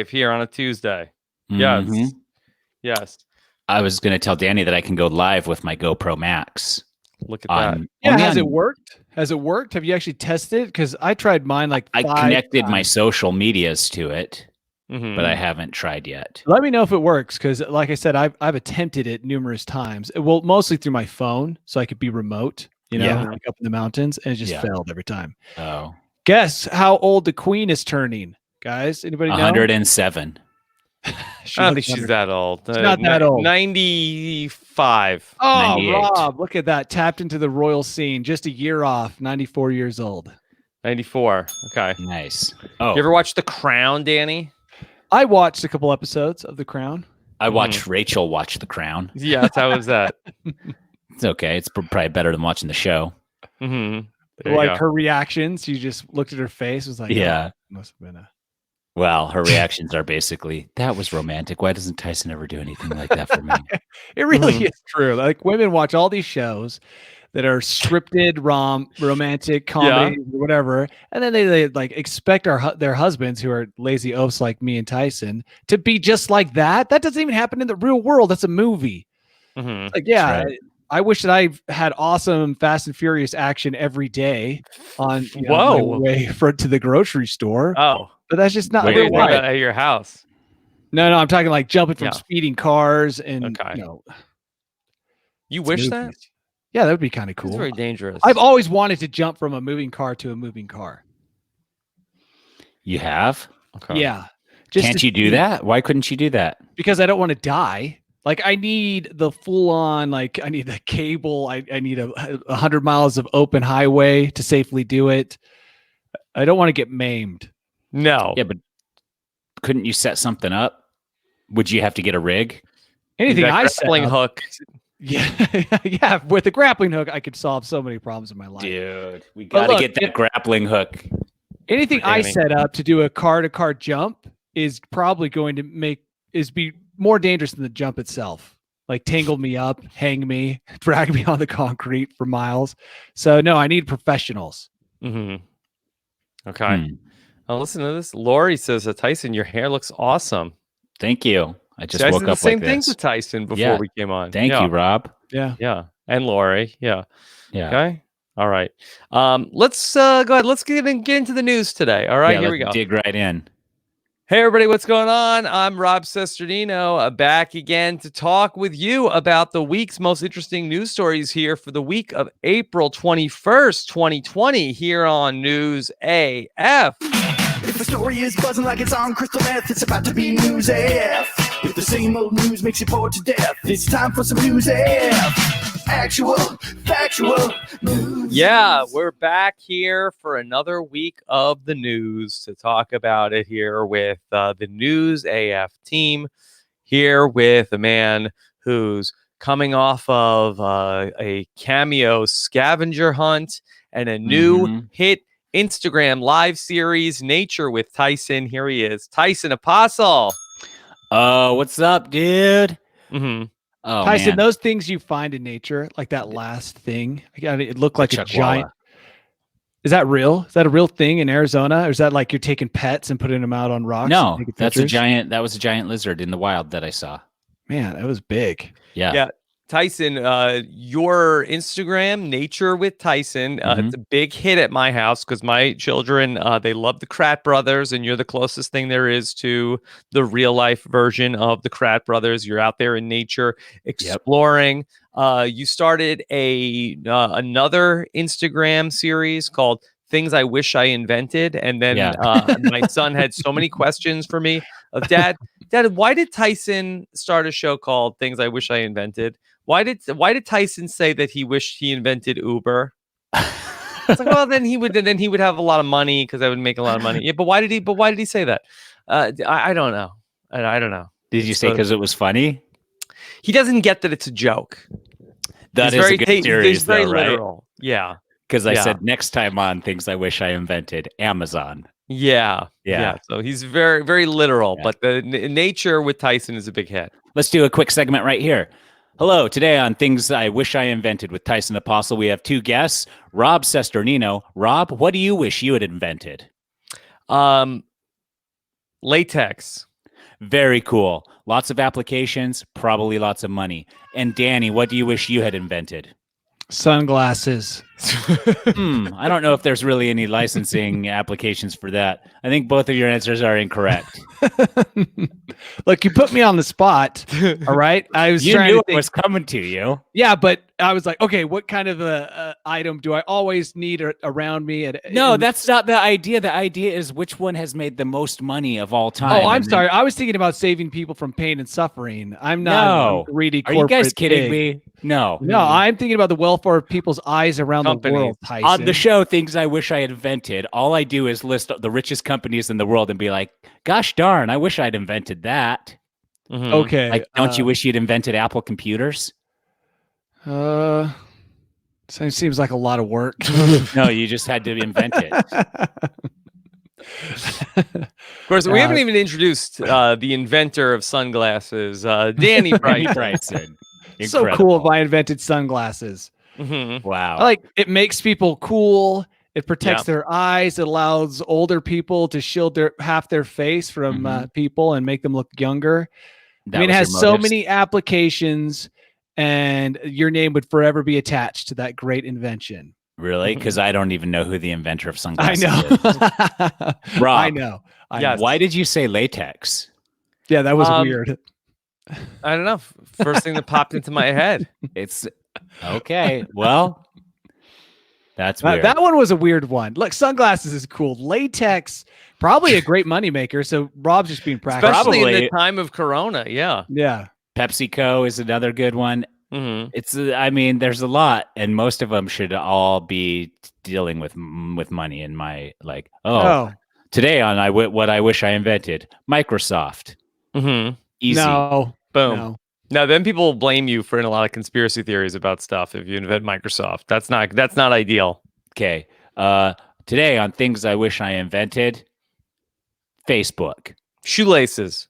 here on a Tuesday. Mm-hmm. Yes. Yes. I was going to tell Danny that I can go live with my GoPro Max. Look at that. Yeah, has it worked? Has it worked? Have you actually tested it? Because I tried mine like I 5 connected times. my social medias to it, Mhm. but I haven't tried yet. Let me know if it works, because like I said, I've attempted it numerous times. Well, mostly through my phone, so I could be remote, Yeah. like up in the mountains, and it just Yeah. failed every time. Oh, Guess how old the Queen is turning, guys? Anybody know? 107. I don't think she's that old. She's not that old. 95. Oh, 98. Rob, look at that. Tapped into the royal scene. Just a year off. 94 years old. 94. Okay. Nice. Oh, You ever watch The Crown, Danny? I watched a couple episodes of The Crown. I watched Rachel watch The Crown. Yes, how was that? It's okay. It's probably better than watching the show. Mm-hmm. Like her reactions. You just looked at her face. It was like, Yeah. oh, must have been a... Well, her reactions are basically, that was romantic. Why doesn't Tyson ever do anything like that for me? It really is true. Like women watch all these shows that are scripted, romantic comedy, or whatever, and then they like expect their husbands, who are lazy oafs like me and Tyson, to be just like that. That doesn't even happen in the real world. That's a movie. Mm-hmm. Like, yeah, right. I wish that I had awesome Fast and Furious action every day on my way to the grocery store. Oh, but that's just not real real life. At your house. No, I'm talking like jumping from speeding cars and You wish that? Yeah, that would be kind of cool. It's very dangerous. I've always wanted to jump from a moving car to a moving car. You have? Okay. Yeah. Can't you do that? Why couldn't you do that? Because I don't want to die. Like I need the full on, like I need the cable. I need 100 miles of open highway to safely do it. I don't want to get maimed. No. Yeah, but couldn't you set something up? Would you have to get a rig? Anything I grappling hook. Yeah, yeah. With a grappling hook, I could solve so many problems in my life. Dude, we got to get that grappling hook. Anything I set up to do a car-to-car jump is probably going to be more dangerous than the jump itself. Like tangle me up, hang me, drag me on the concrete for miles. So no, I need professionals. Mm-hmm. Okay. Oh, listen to this. Lori says, Tyson, your hair looks awesome. Thank you. I just woke up the same like thing this. to Tyson before we came on. Thank you, Rob. Yeah. Yeah. And Lori. Yeah. Yeah. Okay. All right. Let's go ahead. Let's get into the news today. All right. Here we go. Dig right in. Hey, everybody. What's going on? I'm Rob Sesternino, back again to talk with you about the week's most interesting news stories here for the week of April 21st, 2020, here on News AF. If the story is buzzing like it's on crystal meth, it's about to be News AF. If the same old news makes you bored to death, it's time for some News AF. Actual, factual news. Yeah, we're back here for another week of the news to talk about it here with the News AF team, here with a man who's coming off of a cameo scavenger hunt and a new hit Instagram live series, Nature with Tyson. Here he is, Tyson Apostle. Oh, what's up, dude? Mm-hmm. Oh, Tyson, man. those things you find in nature, like that last thing, it looked like a giant. Is that real? Is that a real thing in Arizona? Or is that like you're taking pets and putting them out on rocks? No, that's a giant. That was a giant lizard in the wild that I saw. Man, that was big. Yeah. Yeah. Tyson, your Instagram, Nature with Tyson, it's a big hit at my house because my children, they love the Krat Brothers, and you're the closest thing there is to the real life version of the Krat Brothers. You're out there in nature exploring. You started another Instagram series called Things I Wish I Invented, and then my son had so many questions for me of Dad, why did Tyson start a show called Things I Wish I Invented? Why did Tyson say that he wished he invented Uber? It's like, well, then he would have a lot of money because I would make a lot of money. Yeah, but why did he say that? I don't know. I don't know. Did you say because it was funny? He doesn't get that it's a joke. That is a good series, though, right? Literal. Yeah. Because I said next time on Things I Wish I Invented, Amazon. Yeah. So he's very, very literal, but the Nature with Tyson is a big hit. Let's do a quick segment right here. Hello, today on Things I Wish I Invented with Tyson Apostle, we have two guests, Rob Sesternino. Rob, what do you wish you had invented? Latex. Very cool. Lots of applications, probably lots of money. And Danny, what do you wish you had invented? Sunglasses. I don't know if there's really any licensing applications for that. I think both of your answers are incorrect. Look, you put me on the spot. All right. I was You trying knew to it think. was coming to you. Yeah, but I was like, okay, what kind of a item do I always need around me? No, that's not the idea. The idea is which one has made the most money of all time. Oh, I'm And then- sorry. I was thinking about saving people from pain and suffering. I'm not a greedy Are you guys corporate kidding pig. me? No. No, I'm thinking about the welfare of people's eyes around the Companies. world, Tyson. On the show, things I wish I had invented. All I do is list the richest companies in the world and be like, gosh darn, I wish I'd invented that. Mhm. Okay. Like, don't you wish you'd invented Apple computers? Seems like a lot of work. No, you just had to invent it. Of course, we haven't even introduced the inventor of sunglasses, Danny Danny Bright. Bryson. So Incredible. cool if I invented sunglasses. Wow. I like it makes people cool. It protects their eyes. It allows older people to shield half their face from people and make them look younger. That I mean, it was has your so motives? many applications, and your name would forever be attached to that great invention. Really? Because I don't even know who the inventor of I sunglasses know. is. Rob, I know. Yes. why did you say latex? Yeah, that was Um, weird. I don't know. First thing that popped into my head. It's okay. Well, that's weird. That one was a weird one. Look, sunglasses is cool. Latex, probably a great moneymaker. So Rob's just being practical. Especially in Probably. the time of Corona. Yeah. Yeah. PepsiCo is another good one. Mhm. It's I mean, there's a lot, and most of them should all be dealing with money. In my like, today on what I wish I invented, Microsoft. Mhm. Easy. No. Boom. No. Now, then people blame you for a lot of conspiracy theories about stuff if you invent Microsoft. That's not ideal. Okay. Today on things I wish I invented, Facebook. Shoelaces.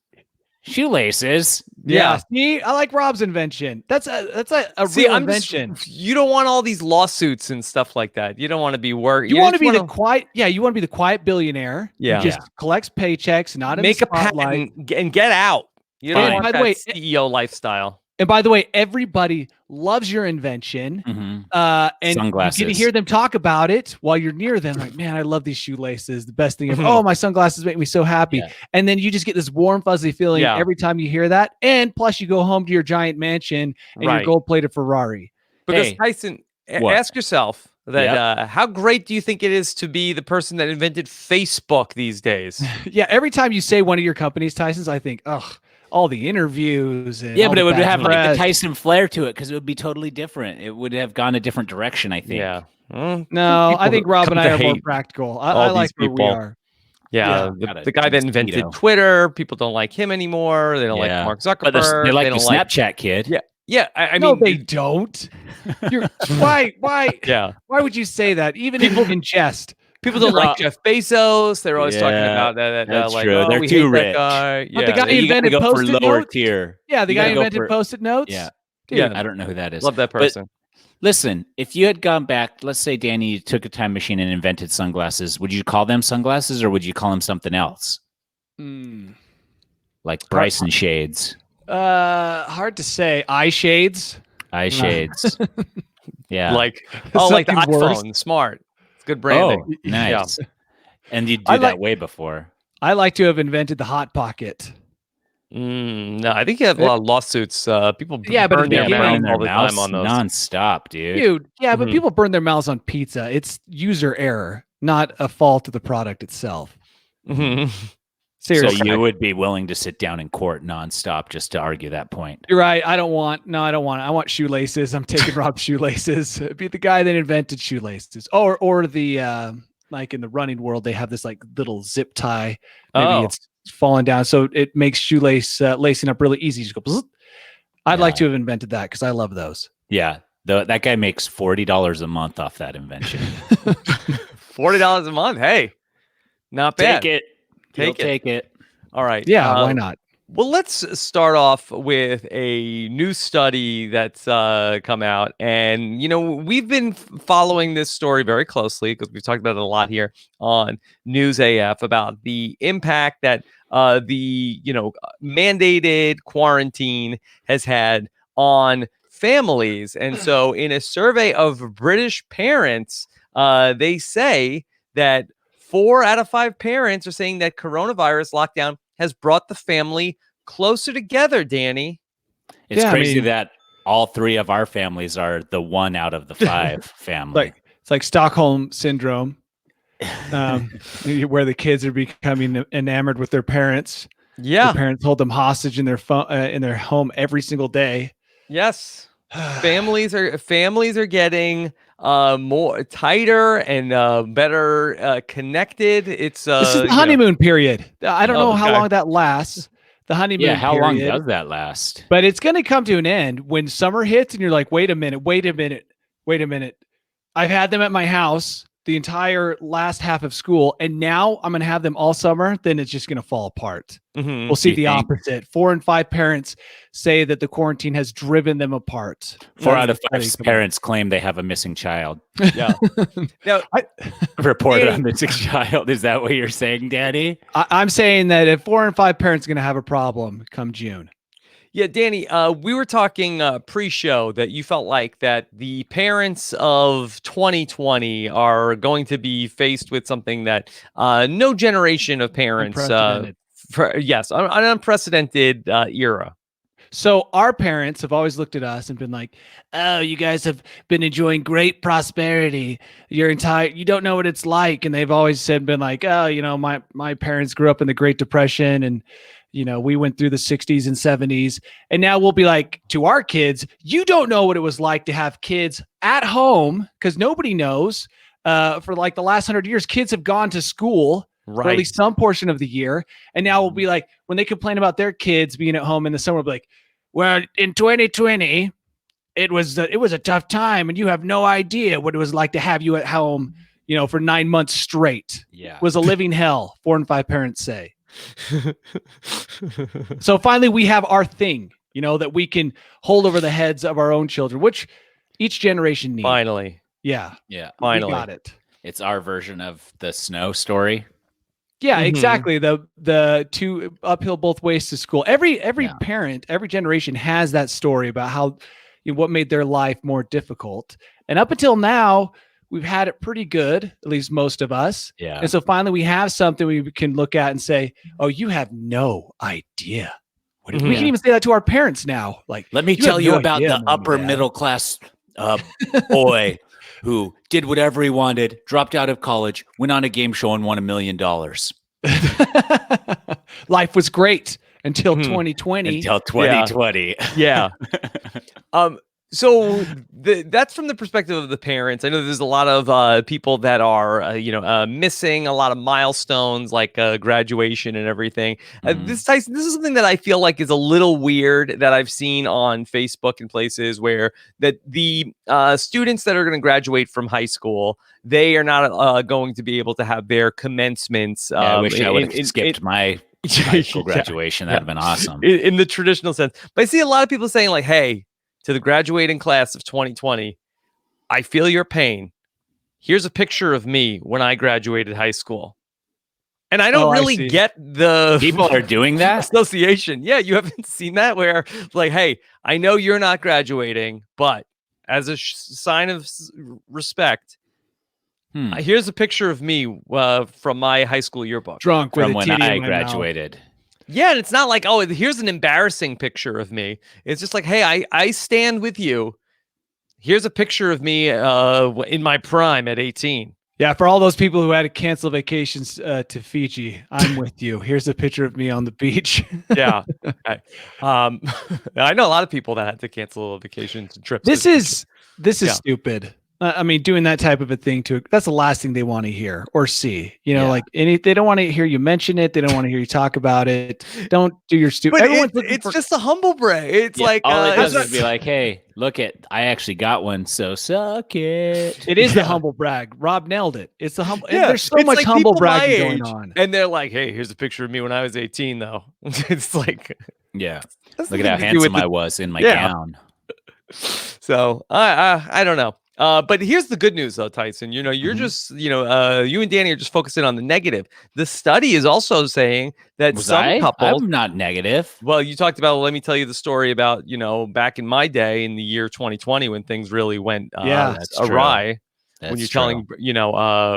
Shoelaces. Yeah. See, I like Rob's invention. That's a See, real I'm just- invention. you don't want all these lawsuits and stuff like that. You don't want to be worried. You want to be the quiet. Yeah, you want to be the quiet billionaire. Yeah. Who just collects paychecks, not in make the a spotlight. patent and get out. You don't Fine. want By the that way, CEO lifestyle. And by the way, everybody loves your invention. Mhm. And Sunglasses. you get to hear them talk about it while you're near them. Like, man, I love these shoelaces. The best thing ever. Oh, my sunglasses make me so happy. Yeah. And then you just get this warm, fuzzy feeling Yeah. every time you hear that. And plus, you go home to your giant mansion and your Right. gold-plated Ferrari. Because Hey. Tyson, What? ask yourself that how great do you think it is to be the person that invented Facebook these days? Yeah, every time you say one of your companies, Tyson's, I think, ugh, all the interviews. And Yeah, all but the it would bad have like press. the Tyson flair to it because it would be totally different. It would have gone a different direction, I think. Yeah. No, I People think Rob come and to I are more hate practical. all I these like where we people. are. Yeah, Got the a guy that invented mosquito. Twitter, people don't like him anymore. They don't like Mark But Zuckerberg. they like the don't like Snapchat kid. Yeah. Yeah, I No, mean, they don't. You're why yeah. why would you say that? Even in jest. People don't like Jeff Bezos. They're always talking Yeah, about that. that's like, true. oh, They're we too hate that rich. guy. But the Yeah, guy You gotta invented go for Post-it lower notes? tier. Yeah, the You guy gotta go invented for- Post-it notes. Yeah. Dude, Yeah. I don't know who that is. love that But person. listen, if you had gone back, let's say Danny took a time machine and invented sunglasses, would you call them sunglasses or would you call them something else? Like Bryson shades, hard to say. Eye shades. eye shades. Yeah. Like like the Something worse. iPhone, smart. It's good branding. Oh, nice. And you I do that like- way before. I like to have invented the hot pocket. No, I think you have a lot of lawsuits. People Yeah, but burn if their they mouth burn all the time on those. nonstop, dude. Dude, yeah, but Mhm. people burn their mouths on pizza. It's user error, not a fault of the product itself. Mhm. Seriously. So you would be willing to sit down in court nonstop just to argue that point. You're right. I don't want it. I want shoelaces. I'm taking Rob's shoelaces. Be the guy that invented shoelaces. Or the like in the running world, they have this like little zip tie. Maybe Oh. it's falling down. So it makes shoelace lacing up really easy. You just go, bzz. I'd like to have invented that because I love those. Yeah. That guy makes $40 a month off that invention. $40 a month. Hey, not bad. Take it. Take it. All right. Yeah, why not? Well, let's start off with a new study that's come out. And, we've been following this story very closely because we've talked about it a lot here on News AF about the impact that the mandated quarantine has had on families. And so in a survey of British parents, they say that 4 out of 5 parents are saying that coronavirus lockdown has brought the family closer together, Danny. It's crazy that all 3 of our families are the 1 out of the 5 family. It's like Stockholm syndrome, where the kids are becoming enamored with their parents. Yeah, their parents hold them hostage in their phone, in their home every single day. Yes, families are getting more tighter and better connected. This is the honeymoon period. I don't know how long that lasts. The honeymoon. Yeah, how period, long does that last? But it's going to come to an end when summer hits, and you're like, wait a minute. I've had them at my house the entire last half of school, and now I'm going to have them all summer. Then it's just going to fall apart. Mm-hmm. We'll see the opposite. 4 and 5 parents say that the quarantine has driven them apart. 4 out of 5 parents claim they have a missing child. Yeah. Now, reported a missing child. Is that what you're saying, Danny? I'm saying that if 4 and 5 parents are going to have a problem come June. Yeah, Danny, we were talking pre-show that you felt like that the parents of 2020 are going to be faced with something that no generation of parents, an unprecedented era. So our parents have always looked at us and been like, "Oh, you guys have been enjoying great prosperity you don't know what it's like." And they've always been like, "Oh, my parents grew up in the Great Depression, and we went through the 60s and 70s." And now we'll be like to our kids, "You don't know what it was like to have kids at home," because nobody knows. For like the last 100 years, kids have gone to school. Right. For at least some portion of the year. And now we'll be like, when they complain about their kids being at home in the summer, we'll be like, well, in 2020, it was a tough time, and you have no idea what it was like to have you at home, for 9 months straight. Yeah. It was a living hell, 4 and 5 parents say. So finally, we have our thing, that we can hold over the heads of our own children, which each generation needs. Finally. Yeah. Finally. We got it. It's our version of the snow story. Yeah, exactly. The 2 uphill both ways to school. Every parent, every generation has that story about how what made their life more difficult. And up until now, we've had it pretty good, at least most of us. Yeah. And so finally we have something we can look at and say, "Oh, you have no idea." We can even say that to our parents now. Like, let me tell you about the upper middle class boy who did whatever he wanted, dropped out of college, went on a game show and won $1 million. Life was great until 2020. Until 2020. Yeah. So that's from the perspective of the parents. I know there's a lot of people that are, missing a lot of milestones like graduation and everything. This is something that I feel like is a little weird that I've seen on Facebook and places where that the students that are going to graduate from high school, they are not going to be able to have their commencements. I wish I would have skipped my high school graduation. That'd have been awesome. In the traditional sense. But I see a lot of people saying like, hey, to the graduating class of 2020, I feel your pain. Here's a picture of me when I graduated high school. And I don't really get the people are doing that association. Yeah, you haven't seen that where like, hey, I know you're not graduating, but as a sign of respect, here's a picture of me from my high school yearbook. Drunk from when I graduated. Yeah, and it's not like, oh, here's an embarrassing picture of me. It's just like, hey, I stand with you. Here's a picture of me in my prime at 18. Yeah, for all those people who had to cancel vacations to Fiji, I'm with you. Here's a picture of me on the beach. Yeah. Okay. I know a lot of people that had to cancel vacations and trips. This is stupid. I mean, doing that type of a thing that's the last thing they want to hear or see. They don't want to hear you mention it. They don't want to hear you talk about it. Don't do your stupid. It's just a humble brag. It's like all it does is be like, hey, look I actually got one, so suck it. It is the humble brag. Rob nailed it. It's the humble. Yeah, there's so much like humble bragging going on. And they're like, hey, here's a picture of me when I was 18, though. It's like, yeah, look at how handsome I was in my gown. So I don't know. But here's the good news, though, Tyson. You're just, you and Danny are just focusing on the negative. The study is also saying that some couples. I'm not negative. Well, you talked about. Let me tell you the story about back in my day in the year 2020 when things really went that's awry. True. When you're telling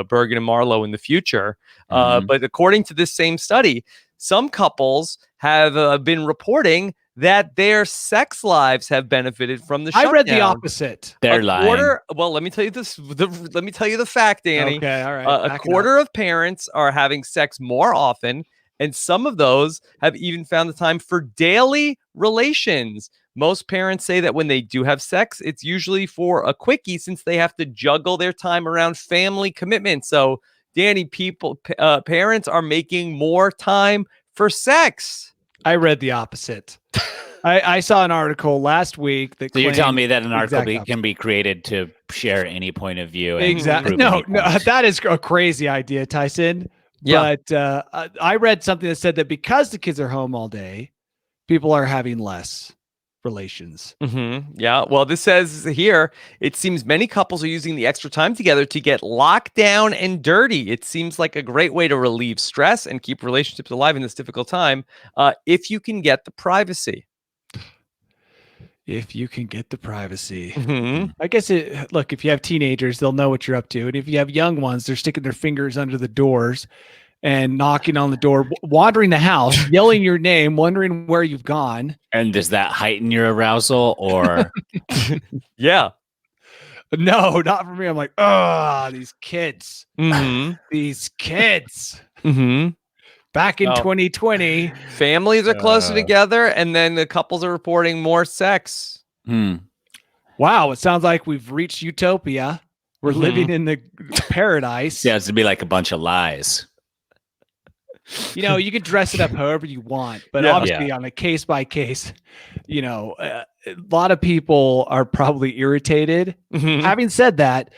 Bergen and Marlowe in the future. Mhm. But according to this same study, some couples have been reporting that their sex lives have benefited from the shutdown. I read the opposite. They're lying. Well, let me tell you this. Let me tell you the fact, Danny. Okay, all right. A quarter of parents are having sex more often, and some of those have even found the time for daily relations. Most parents say that when they do have sex, it's usually for a quickie since they have to juggle their time around family commitments. So, Danny, parents are making more time for sex. I read the opposite. I saw an article last week that. So you're telling me that an article exact can be created to share any point of view? Exactly. No, that is a crazy idea, Tyson. Yeah. But I read something that said that because the kids are home all day, people are having less relations. Yeah. Well, this says here, it seems many couples are using the extra time together to get locked down and dirty. It seems like a great way to relieve stress and keep relationships alive in this difficult time if you can get the privacy. If you can get the privacy. I guess look, if you have teenagers, they'll know what you're up to. And if you have young ones, they're sticking their fingers under the doors and knocking on the door, wandering the house, yelling your name, wondering where you've gone. And does that heighten your arousal or? Yeah. No, not for me. I'm like, these kids. These kids. Back in 2020. Families are closer together, and then the couples are reporting more sex. Wow, it sounds like we've reached utopia. We're living in the paradise. Yeah, it's going to be like a bunch of lies. You can dress it up however you want, but obviously on a case by case, a lot of people are probably irritated. Having said that,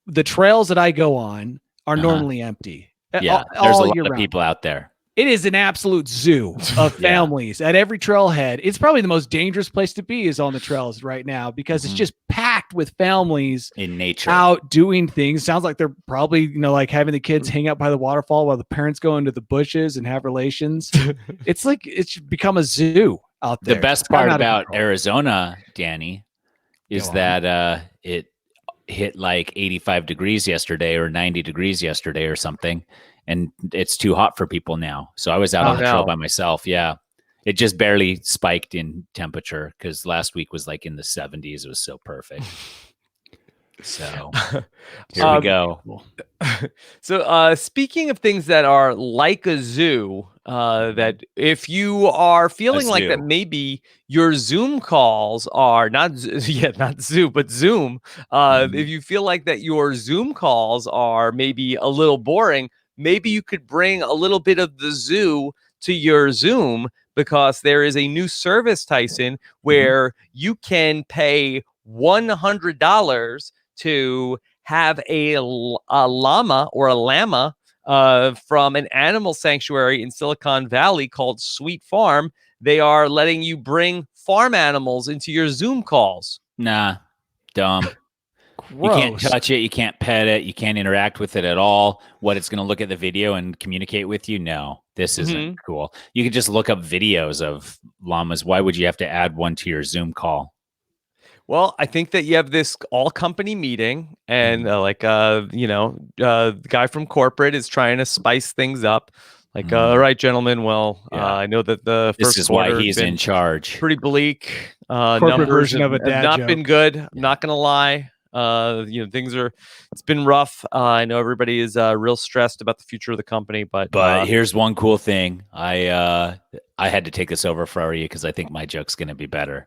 the trails that I go on are normally empty. Yeah, there's a lot of people out there. It is an absolute zoo of families at every trailhead. It's probably the most dangerous place to be is on the trails right now because it's just packed with families in nature out doing things. Sounds like they're probably, like having the kids hang out by the waterfall while the parents go into the bushes and have relations. It's like it's become a zoo out there. The best part about Arizona, Danny, is that it hit like 85 degrees yesterday or 90 degrees yesterday or something. And it's too hot for people now. So I was out on the trail by myself. Yeah. It just barely spiked in temperature because last week was like in the 70s. It was so perfect. So here we go. So speaking of things that are like a zoo, that if you are feeling like that maybe your Zoom calls are not Zoom, but Zoom. If you feel like that your Zoom calls are maybe a little boring, maybe you could bring a little bit of the zoo to your Zoom because there is a new service, Tyson, where you can pay $100 to have a llama or a llama from an animal sanctuary in Silicon Valley called Sweet Farm. They are letting you bring farm animals into your Zoom calls. Nah, dumb. Gross. You can't touch it. You can't pet it. You can't interact with it at all. What, it's going to look at the video and communicate with you? No, this isn't cool. You can just look up videos of llamas. Why would you have to add one to your Zoom call? Well, I think that you have this all company meeting and the guy from corporate is trying to spice things up. Like, all right, gentlemen. Well, I know that the first this is quarter why he's in charge. Pretty bleak. Corporate version of a dad not joke. been good. I'm not going to lie. It's been rough. I know everybody is real stressed about the future of the company, but here's one cool thing. I had to take this over for you because I think my joke's going to be better.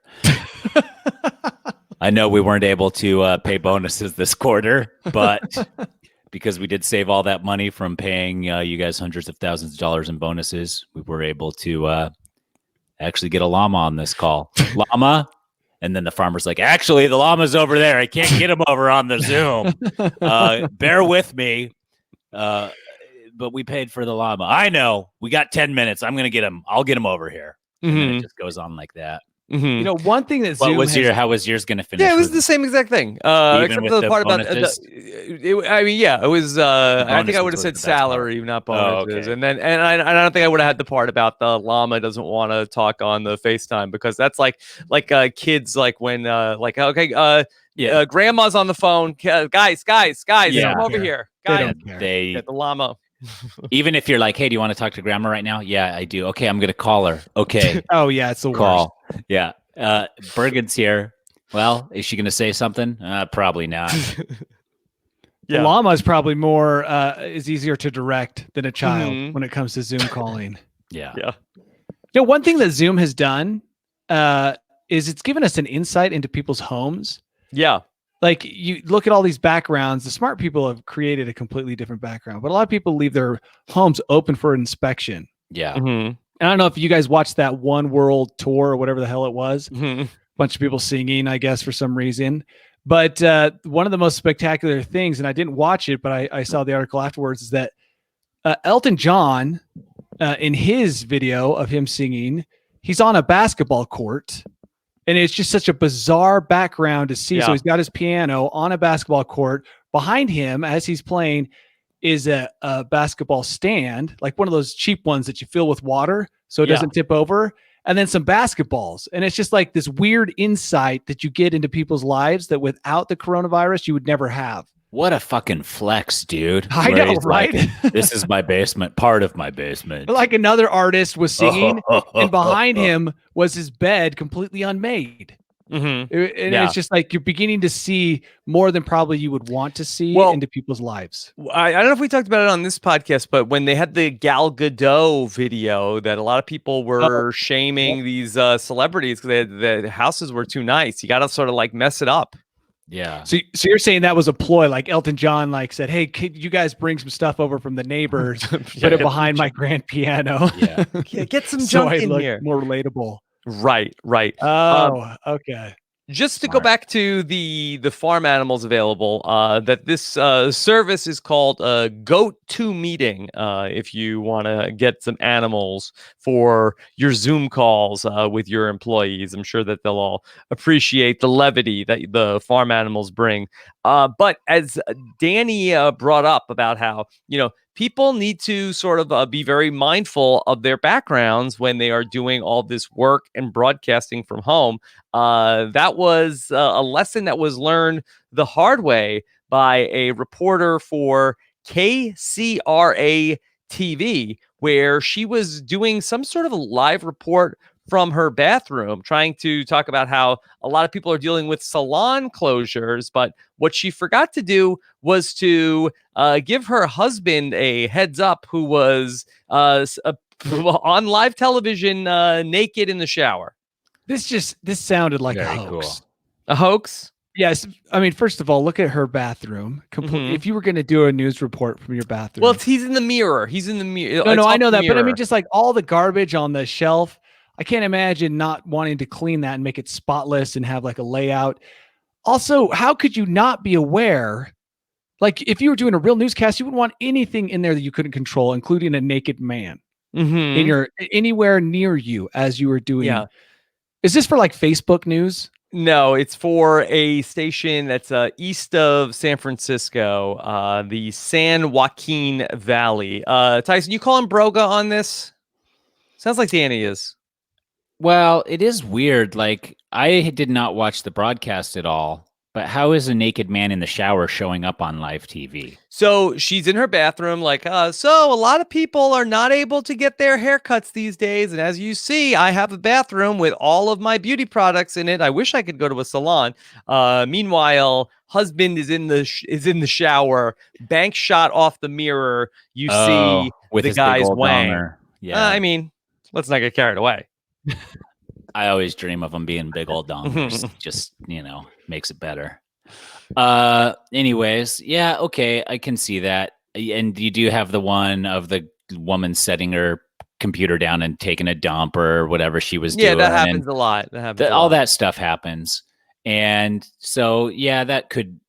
I know we weren't able to pay bonuses this quarter, but because we did save all that money from paying you guys hundreds of thousands of dollars in bonuses, we were able to actually get a llama on this call. Llama. And then the farmer's like, actually, the llama's over there. I can't get him over on the Zoom. Bear with me. But we paid for the llama. I know. We got 10 minutes. I'm going to get him. I'll get him over here. And then it just goes on like that. You know, one thing that Zoom how was yours going to finish? Yeah, it was the same exact thing. Even Except with for the the part about bonuses? I mean, yeah, it was. I think I bonuses would have was said the best part. salary, not Oh, bonuses. okay. And then, I don't think I would have had the part about the llama doesn't want to talk on the FaceTime, because that's like kids, like when okay, Yeah. grandma's on the phone. Guys, Yeah. come over care. here, They guys. don't care. Yeah, the llama. Even if you're like, hey, do you want to talk to grandma right now? Yeah, I do. Okay, I'm going to call her. Okay. Oh yeah, it's the worst. Call. Yeah. Bergen's here. Well, is she going to say something? Probably not. The llama is probably more is easier to direct than a child Mhm. when it comes to Zoom calling. Yeah. Yeah. You know, one thing that Zoom has done is it's given us an insight into people's homes. Yeah. Like, you look at all these backgrounds, the smart people have created a completely different background, but a lot of people leave their homes open for inspection. Yeah. Mhm. And I don't know if you guys watched that One World tour or whatever the hell it was. Mhm. Bunch of people singing, I guess, for some reason. But one of the most spectacular things, and I didn't watch it, but I saw the article afterwards, is that Elton John, in his video of him singing, he's on a basketball court. And it's just such a bizarre background to see. Yeah. So he's got his piano on a basketball court. Behind him, as he's playing, is a basketball stand, like one of those cheap ones that you fill with water so it Yeah. doesn't tip over, and then some basketballs. And it's just like this weird insight that you get into people's lives that without the coronavirus, you would never have. What a fucking flex, dude. I Where know, he's like, right? this is my basement, part of my basement. Like another artist was singing, and behind him was his bed completely unmade. Mhm. And Yeah. it's just like you're beginning to see more than probably you would want to see Well, into people's lives. I don't know if we talked about it on this podcast, but when they had the Gal Gadot video, that a lot of people were shaming these celebrities because the houses were too nice. You got to sort of like mess it up. Yeah. So you're saying that was a ploy, like Elton John, like said, "Hey, could you guys bring some stuff over from the neighbors, put it behind my grand piano, Yeah. Get some so junk I in look here." more relatable." Right. Oh, okay. Just to go Smart. back to the farm animals available, that this service is called Goat to Meeting. If you want to get some animals for your Zoom calls with your employees, I'm sure that they'll all appreciate the levity that the farm animals bring. But as Danny brought up about how, people need to sort of be very mindful of their backgrounds when they are doing all this work and broadcasting from home. That was a lesson that was learned the hard way by a reporter for KCRA TV, where she was doing some sort of a live report from her bathroom, trying to talk about how a lot of people are dealing with salon closures. But what she forgot to do was to give her husband a heads up, who was on live television naked in the shower. This sounded like a Very hoax. cool. A hoax? Yes, I mean, first of all, look at her bathroom. Mhm. If you were going to do a news report from your bathroom, Well, he's in the mirror. He's in the mirror. no, I know that, but I mean, just like all the garbage on the shelf, I can't imagine not wanting to clean that and make it spotless and have like a layout. Also, how could you not be aware? Like, if you were doing a real newscast, you wouldn't want anything in there that you couldn't control, including a naked man in your anywhere near you as you were doing. Yeah. Is this for like Facebook news? No, it's for a station that's east of San Francisco, the San Joaquin Valley. Tyson, you calling Broga on this? Sounds like Danny is. Well, it is weird. Like, I did not watch the broadcast at all, but how is a naked man in the shower showing up on live TV? So she's in her bathroom, like, so a lot of people are not able to get their haircuts these days. And as you see, I have a bathroom with all of my beauty products in it. I wish I could go to a salon. Meanwhile, husband is in the shower, bank shot off the mirror. You see with the his big guy's old wang. boner. Yeah. I mean, let's not get carried away. I always dream of them being big old dongers. Just, makes it better. Anyways, yeah, okay, I can see that. And you do have the one of the woman setting her computer down and taking a dump or whatever she was doing. Yeah, that happens a lot. All that stuff happens. And so, yeah, that could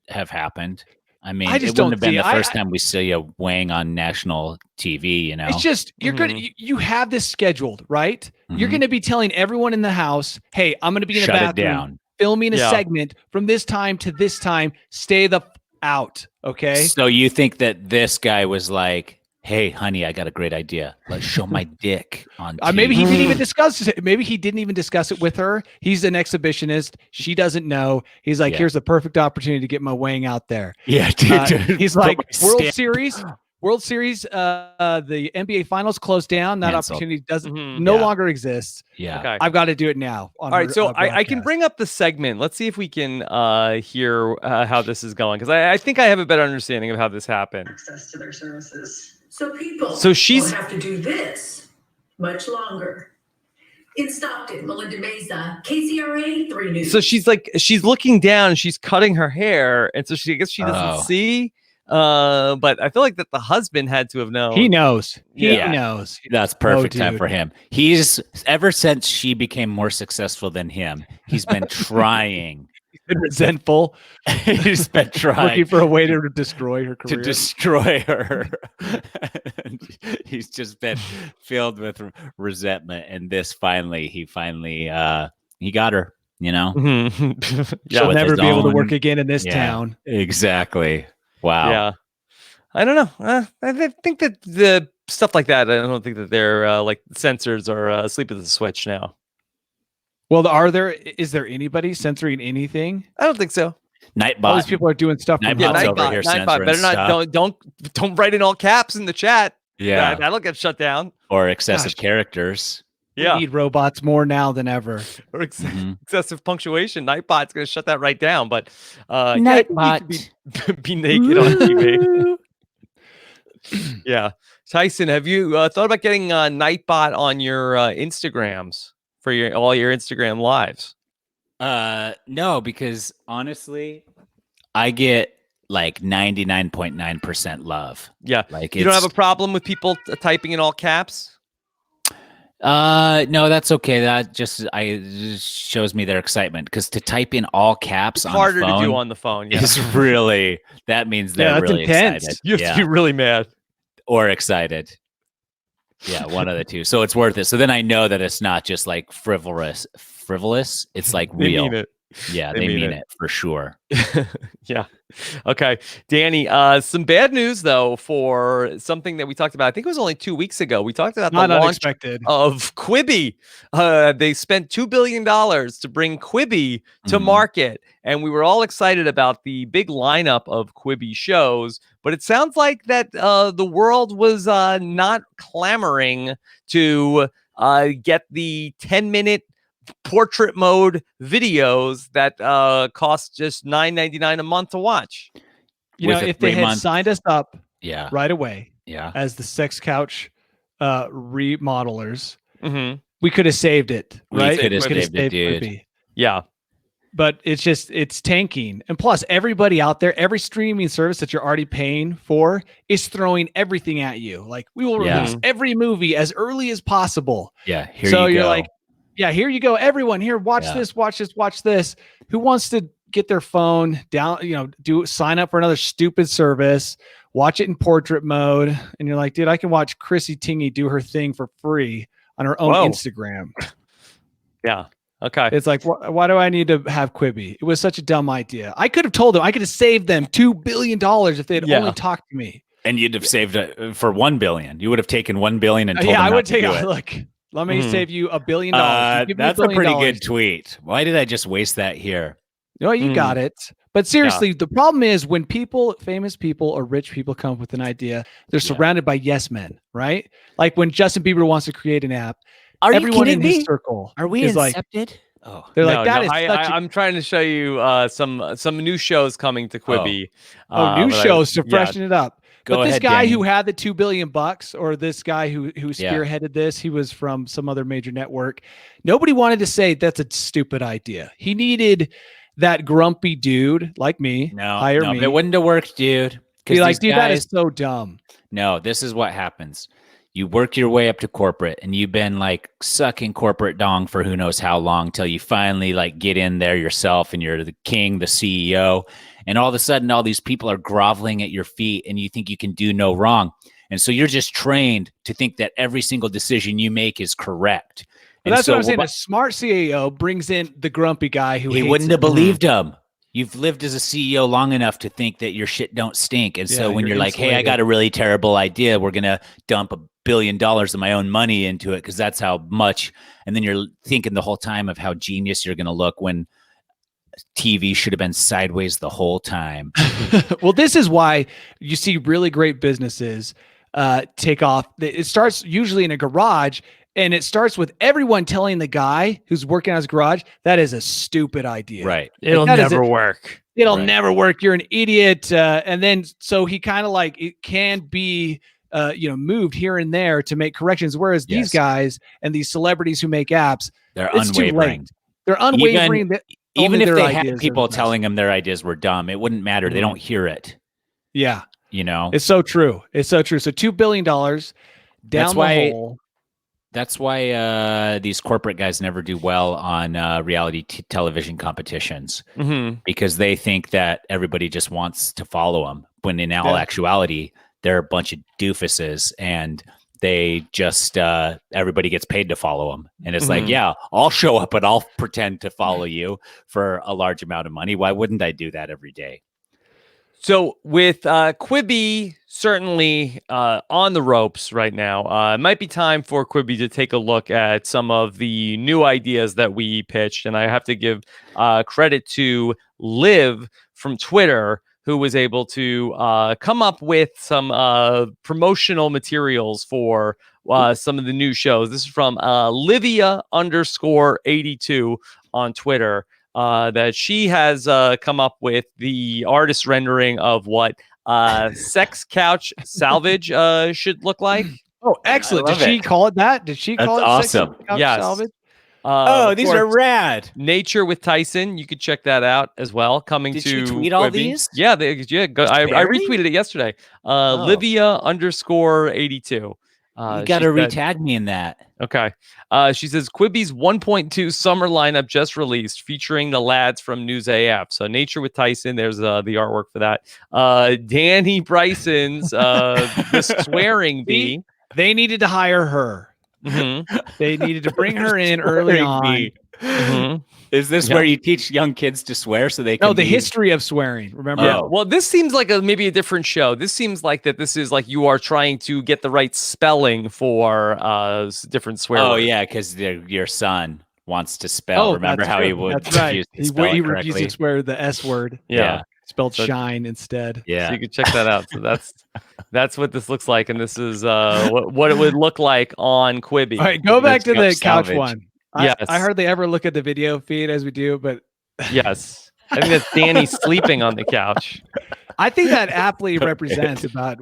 have happened. I mean, I just it wouldn't don't have been see- the I- first time we see you weighing on national TV, you know? It's just you're gonna you have this scheduled, right? You're Mhm. gonna be telling everyone in the house, "Hey, I'm gonna be in the Shut it bathroom down. filming a Yeah. segment from this time to this time. Stay the out, okay?" So you think that this guy was like, "Hey, honey, I got a great idea. Let's show my dick on TV." Maybe he didn't even discuss it. Maybe he didn't even discuss it with her. He's an exhibitionist. She doesn't know. He's like, Yeah. "Here's the perfect opportunity to get my weighing out there." Yeah, dude. He's Put like, my World stamp- Series, the NBA Finals closed down. That Canceled. opportunity doesn't Mhm. no Yeah. longer exists. Yeah. Okay. I've got to do it now. All right, so I can bring up the segment. Let's see if we can hear how this is going, because I think I have a better understanding of how this happened. Access to their services. So people So she's- won't have to do this much longer. In Stockton, Melinda Meza, KCRA 3 News. So she's looking down, and she's cutting her hair, and so I guess she doesn't Oh. see. But I feel like that the husband had to have known. He knows. He Yeah. knows. That's perfect time dude. for him. He's ever since she became more successful than him, he's been trying. He's been resentful, He's been looking trying for a way to destroy her to career. destroy her. And he's just been filled with resentment, and he finally he got her. You know, Mhm. She'll with never his be able to own- work again in this Yeah. town. exactly. Wow. Yeah. I don't know. I think that the stuff like that, I don't think that they're like censors are asleep at the switch now. Well, is there anybody censoring anything? I don't think so. All Nightbot. these people are doing stuff. Nightbot's from Yeah, home. over Nightbot, here Nightbot. censoring Better not stuff. don't write in all caps in the chat. Yeah. That'll get shut down. Or excessive Gosh. characters. Yeah. We need robots more now than ever. Or Mhm. excessive punctuation. Nightbot's going to shut that right down. But yeah, I think you could be naked on TV. Yeah. Tyson, have you thought about getting Nightbot on your Instagrams for all your Instagram lives? No, because honestly, I get like 99.9% love. Yeah. Like You don't have a it's- problem with people typing in all caps? no, that's okay. That just shows me their excitement, because to type in all caps It's on harder the to phone do on the phone. Yeah. is really, that means they're that's really intense. excited. You have Yeah. to be really mad. Or excited. Yeah, one of the two. So it's worth it. So then I know that it's not just like frivolous. It's like They real. mean it. Yeah, They they mean mean it. it for sure. Yeah. Okay. Danny, some bad news though for something that we talked about. I think it was only 2 weeks ago. We talked about Not the launch unexpected. of Quibi. They spent $2 billion to bring Quibi to Mhm. market, and we were all excited about the big lineup of Quibi shows. But it sounds like that the world was not clamoring to get the 10-minute portrait mode videos that cost just $9.99 a month to watch. You know, With a if they had 3-month signed us up Yeah. right away Yeah. as the sex couch remodelers, Mm-hmm. we could have saved it, We right? could have coulda saved it, dude. Quibi. Yeah. But it's tanking. And plus, everybody out there, every streaming service that you're already paying for is throwing everything at you. Like, we will Yeah. release every movie as early as possible. Yeah. Here So you you're go. like, yeah, here you go. Everyone here, watch Yeah. this, watch this, watch this. Who wants to get their phone down, sign up for another stupid service, watch it in portrait mode. And you're like, dude, I can watch Chrissy Tingy do her thing for free on her own Whoa. Instagram. Yeah. Okay. It's like, why do I need to have Quibi? It was such a dumb idea. I could have told them, I could have saved them $2 billion if they had Yeah. only talked to me. And you'd have saved it for $1 billion. You would have taken $1 billion and told Yeah, them I not would to take do it. it. Look, let me Mhm. save you $1 billion. You give me That's $1 a billion. pretty good tweet. Why did I just waste that here? No, you Mm. got it. But seriously, the problem is when famous people or rich people come up with an idea, they're surrounded by yes men, right? Like when Justin Bieber wants to create an app, Are everyone in his circle is like, Oh, they're No, like, that no, is such I'm trying to show you some new shows coming to Quibi. new but shows to yeah. freshen it up. Go But this ahead, guy Danny. who had the $2 billion, or this guy who Yeah. spearheaded this, he was from some other major network. Nobody wanted to say that's a stupid idea. He needed that grumpy dude like me. hire me. It wouldn't have worked, dude. Be like, these dude, that is guys- so dumb. No, this is what happens. you work your way up to corporate, and you've been like sucking corporate dong for who knows how long till you finally like get in there yourself and you're the king, the CEO. And all of a sudden, all these people are groveling at your feet and you think you can do no wrong. And so you're just trained to think that every single decision you make is correct. But that's what I'm saying. A smart CEO brings in the grumpy guy who he wouldn't have believed him. You've lived as a CEO long enough to think that your shit don't stink. And so when you're like, hey, I got a really terrible idea, we're going to dump $1 billion of my own money into it because that's how much. And then you're thinking the whole time of how genius you're going to look when TV should have been sideways the whole time. Well, this is why you see really great businesses take off. It starts usually in a garage. And it starts with everyone telling the guy who's working on his garage, that is a stupid idea. Right. It'll never work. It'll never work. You're an idiot. And then, so he kind of like, it can be, moved here and there to make corrections. Whereas these guys and these celebrities who make apps, they're unwavering. They're unwavering. Even if they had people telling them their ideas were dumb, it wouldn't matter. They don't hear it. Yeah. It's so true. It's so true. So $2 billion down the hole. That's why these corporate guys never do well on reality television competitions because they think that everybody just wants to follow them. When in all actuality, they're a bunch of doofuses and they just everybody gets paid to follow them. And it's like, yeah, I'll show up and I'll pretend to follow you for a large amount of money. Why wouldn't I do that every day? So with Quibi certainly on the ropes right now, it might be time for Quibi to take a look at some of the new ideas that we pitched. And I have to give credit to Liv from Twitter, who was able to come up with some promotional materials for some of the new shows. This is from Livia_82 on Twitter. That she has come up with the artist rendering of what Sex Couch Salvage should look like. Oh, excellent. Did she call it that? Did she call it awesome. Sex Couch Yes. Salvage? These are rad. Nature with Tyson. You could check that out as well. Coming Did to she tweet all Quibi. these? Yeah, I retweeted it yesterday. Livia_82. You got to re-tag me in that. Okay. She says Quibi's 1.2 summer lineup just released, featuring the lads from News AF. So Nature with Tyson, there's the artwork for that. Danny Bryson's the swearing bee. They needed to hire her. They needed to bring her in early on. Is this where you teach young kids to swear so they can? No, the history of swearing. Remember? Yeah. Well, this seems like maybe a different show. This seems like that this is like you are trying to get the right spelling for different swear words. Oh yeah, because your son wants to spell. Remember how he would? That's right. He refused to swear the S word. Yeah. Spelled shine instead. Yeah. So you can check that out. So that's what this looks like, and this is what it would look like on Quibi. All right, go back to the couch one. Yes. I hardly ever look at the video feed as we do, but yes, I think that's Danny sleeping on the couch. I think that aptly represents about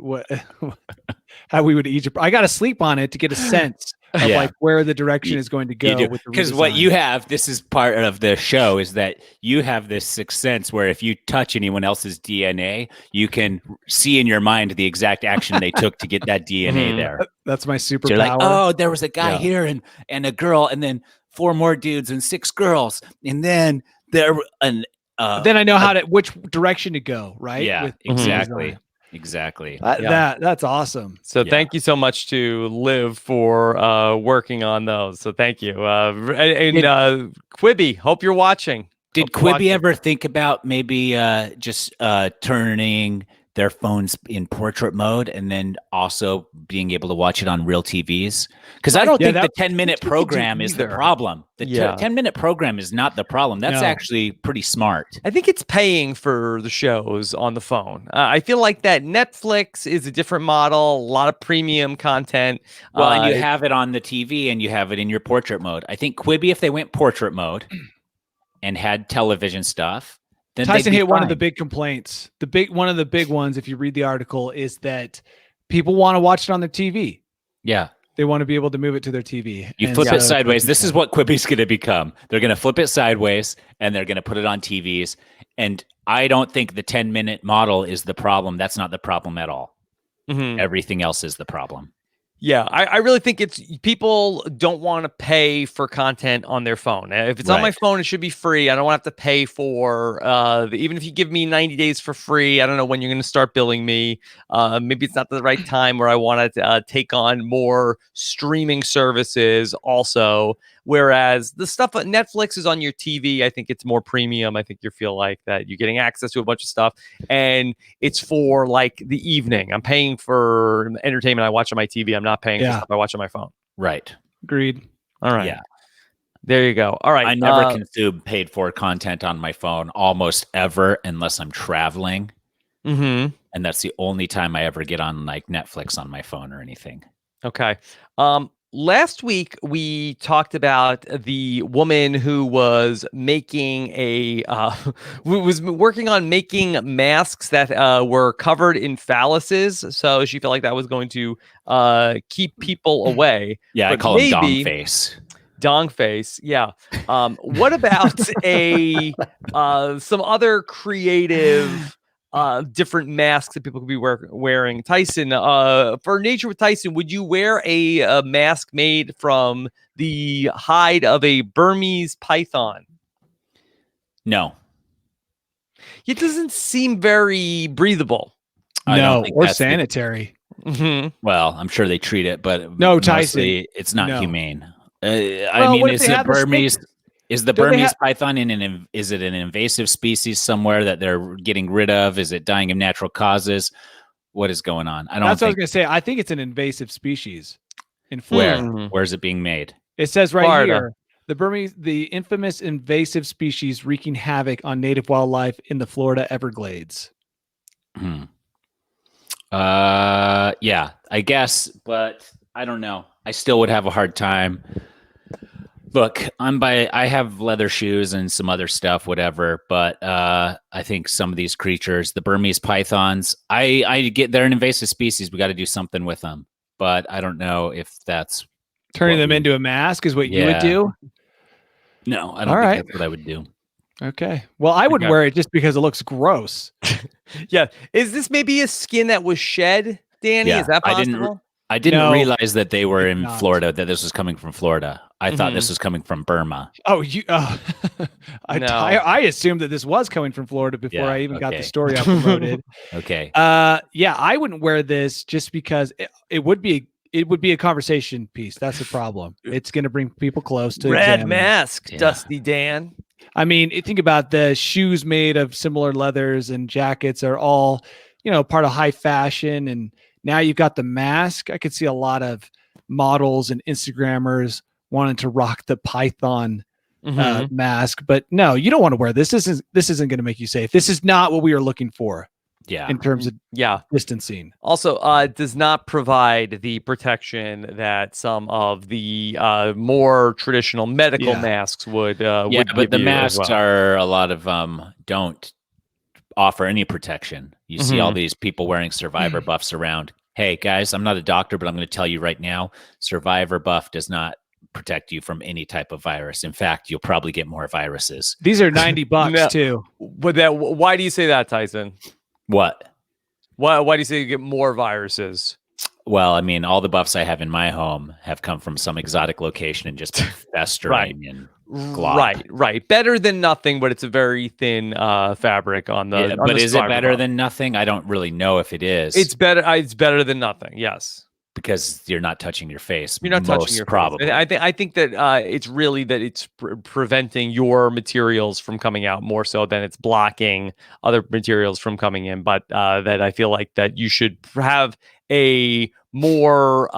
how we would each. I got to sleep on it to get a sense of like where the direction is going to go. Because what you have, this is part of the show, is that you have this sixth sense where if you touch anyone else's DNA, you can see in your mind the exact action they took to get that DNA there. That's my superpower. So you're like, oh, there was a guy here and a girl, and then 4 more dudes and 6 girls, and then there then I know which direction to go. Right? Yeah, exactly. Exactly. That's awesome. So thank you so much to Liv for working on those. So thank you. Quibi, hope you're watching. Did Quibi ever think about maybe just turning their phones in portrait mode and then also being able to watch it on real TVs? Because I don't think the 10-minute program is the problem. The 10-minute program is not the problem. That's actually pretty smart. I think it's paying for the shows on the phone. I feel like that Netflix is a different model, a lot of premium content. Well, and you have it on the TV and you have it in your portrait mode. I think Quibi, if they went portrait mode and had television stuff, then Tyson hit one of the big complaints. One of the big ones, if you read the article, is that people want to watch it on their TV. Yeah. They want to be able to move it to their TV. You flip it sideways. This is what Quibi's going to become. They're going to flip it sideways and they're going to put it on TVs. And I don't think the 10-minute model is the problem. That's not the problem at all. Everything else is the problem. Yeah, I really think it's people don't want to pay for content on their phone. If it's on my Right. phone, it should be free. I don't want to have to pay for even if you give me 90 days for free. I don't know when you're going to start billing me. Maybe it's not the right time where I want to take on more streaming services also. Whereas the stuff at Netflix is on your TV, I think it's more premium. I think you feel like that you're getting access to a bunch of stuff, and it's for like the evening. I'm paying for entertainment I watch on my TV. I'm not paying for stuff I watch on my phone. Right. Agreed. All right. Yeah. There you go. All right. I never consume paid for content on my phone almost ever unless I'm traveling. Mm-hmm. And that's the only time I ever get on like Netflix on my phone or anything. Okay. Last week we talked about the woman who was making was working on making masks that were covered in phalluses. So she felt like that was going to keep people away. Yeah, I call him dong face. Dong face, yeah. What about some other creative different masks that people could be wearing? Tyson, for Nature with Tyson, would you wear a mask made from the hide of a Burmese python? No. It doesn't seem very breathable. No, or sanitary. Well, I'm sure they treat it, but no, Tyson, it's not humane. I mean, is the Burmese python is it an invasive species somewhere that they're getting rid of? Is it dying of natural causes? What is going on? That's what I was going to say. I think it's an invasive species in Florida. Where is it being made? It says right here, the infamous invasive species wreaking havoc on native wildlife in the Florida Everglades. Yeah, I guess, but I don't know. I still would have a hard time. Look, I have leather shoes and some other stuff, whatever, but I think some of these creatures, the Burmese pythons, I get they're an invasive species. We got to do something with them, but I don't know if that's turning them into a mask is what you would do. No, I don't think that's what I would do. Okay. Well, I would wear it just because it looks gross. Yeah. Is this maybe a skin that was shed, Danny? Yeah, is that possible? I didn't realize that they were in Florida, that this was coming from Florida. I thought this was coming from Burma. Oh, I assumed that this was coming from Florida before I even got the story up and promoted. Okay. Yeah, I wouldn't wear this just because it would be a conversation piece. That's the problem. It's going to bring people close to red mask, Dusty Dan. I mean, think about the shoes made of similar leathers and jackets are all, part of high fashion. And now you've got the mask. I could see a lot of models and Instagrammers wanting to rock the Python mask, but no, you don't want to wear this. This isn't going to make you safe. This is not what we are looking for. Yeah. In terms of distancing. Also, does not provide the protection that some of the more traditional medical masks would. But the masks are a lot of don't offer any protection. You see all these people wearing survivor buffs around. Hey guys, I'm not a doctor, but I'm going to tell you right now, survivor buff does not protect you from any type of virus. In fact, you'll probably get more viruses. These are $90 too. But why do you say that, Tyson? What? Why do you say you get more viruses? Well, I mean, all the buffs I have in my home have come from some exotic location and just been festering and glop. Right. Better than nothing, but it's a very thin fabric on the. But is it better than nothing? I don't really know if it is. It's better. It's better than nothing. Yes. Because you're not touching your face. You're not touching your face. I think that it's really that it's preventing your materials from coming out more so than it's blocking other materials from coming in. But that I feel like that you should have a more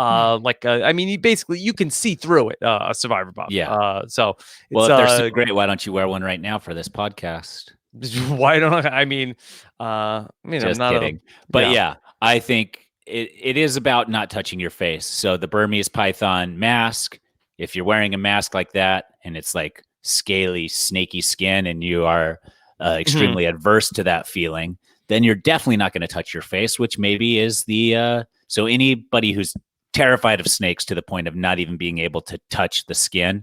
basically you can see through it, a survivor buff. Yeah. So well, if they're so great, why don't you wear one right now for this podcast? Why don't I? Just I'm not kidding. But yeah, I think. It is about not touching your face. So the Burmese python mask, if you're wearing a mask like that and it's like scaly, snaky skin and you are extremely adverse to that feeling, then you're definitely not going to touch your face, which maybe is so anybody who's terrified of snakes to the point of not even being able to touch the skin,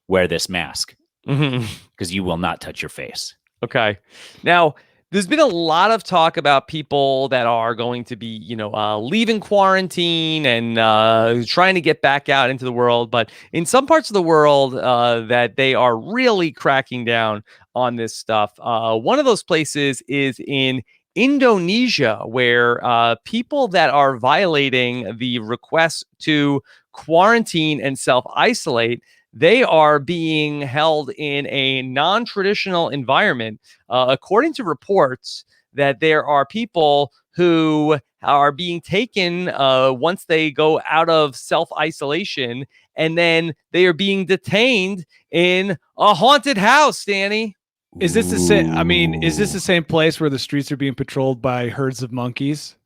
wear this mask because you will not touch your face. Okay. Now, There's been a lot of talk about people that are going to be, leaving quarantine and trying to get back out into the world. But in some parts of the world, that they are really cracking down on this stuff. One of those places is in Indonesia, where people that are violating the request to quarantine and self-isolate, they are being held in a non-traditional environment. According to reports, that there are people who are being taken once they go out of self-isolation, and then they are being detained in a haunted house, Danny. Is this the same? I mean, is this the same place where the streets are being patrolled by herds of monkeys?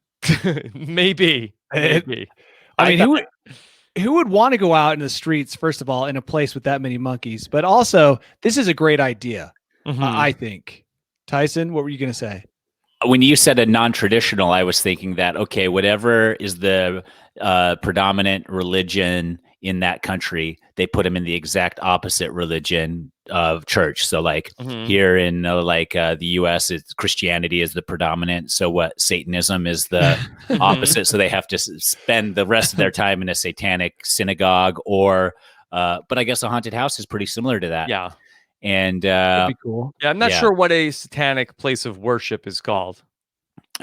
Maybe. I mean, who would want to go out in the streets, first of all, in a place with that many monkeys? But also, this is a great idea, I think. Tyson, what were you going to say? When you said a non-traditional, I was thinking that, okay, whatever is the predominant religion in that country, they put them in the exact opposite religion of church. So like here in the US, it's Christianity is the predominant. So what, Satanism is the opposite. So they have to spend the rest of their time in a satanic synagogue or, but I guess a haunted house is pretty similar to that. Yeah. And that'd be cool. Yeah, I'm not sure what a satanic place of worship is called.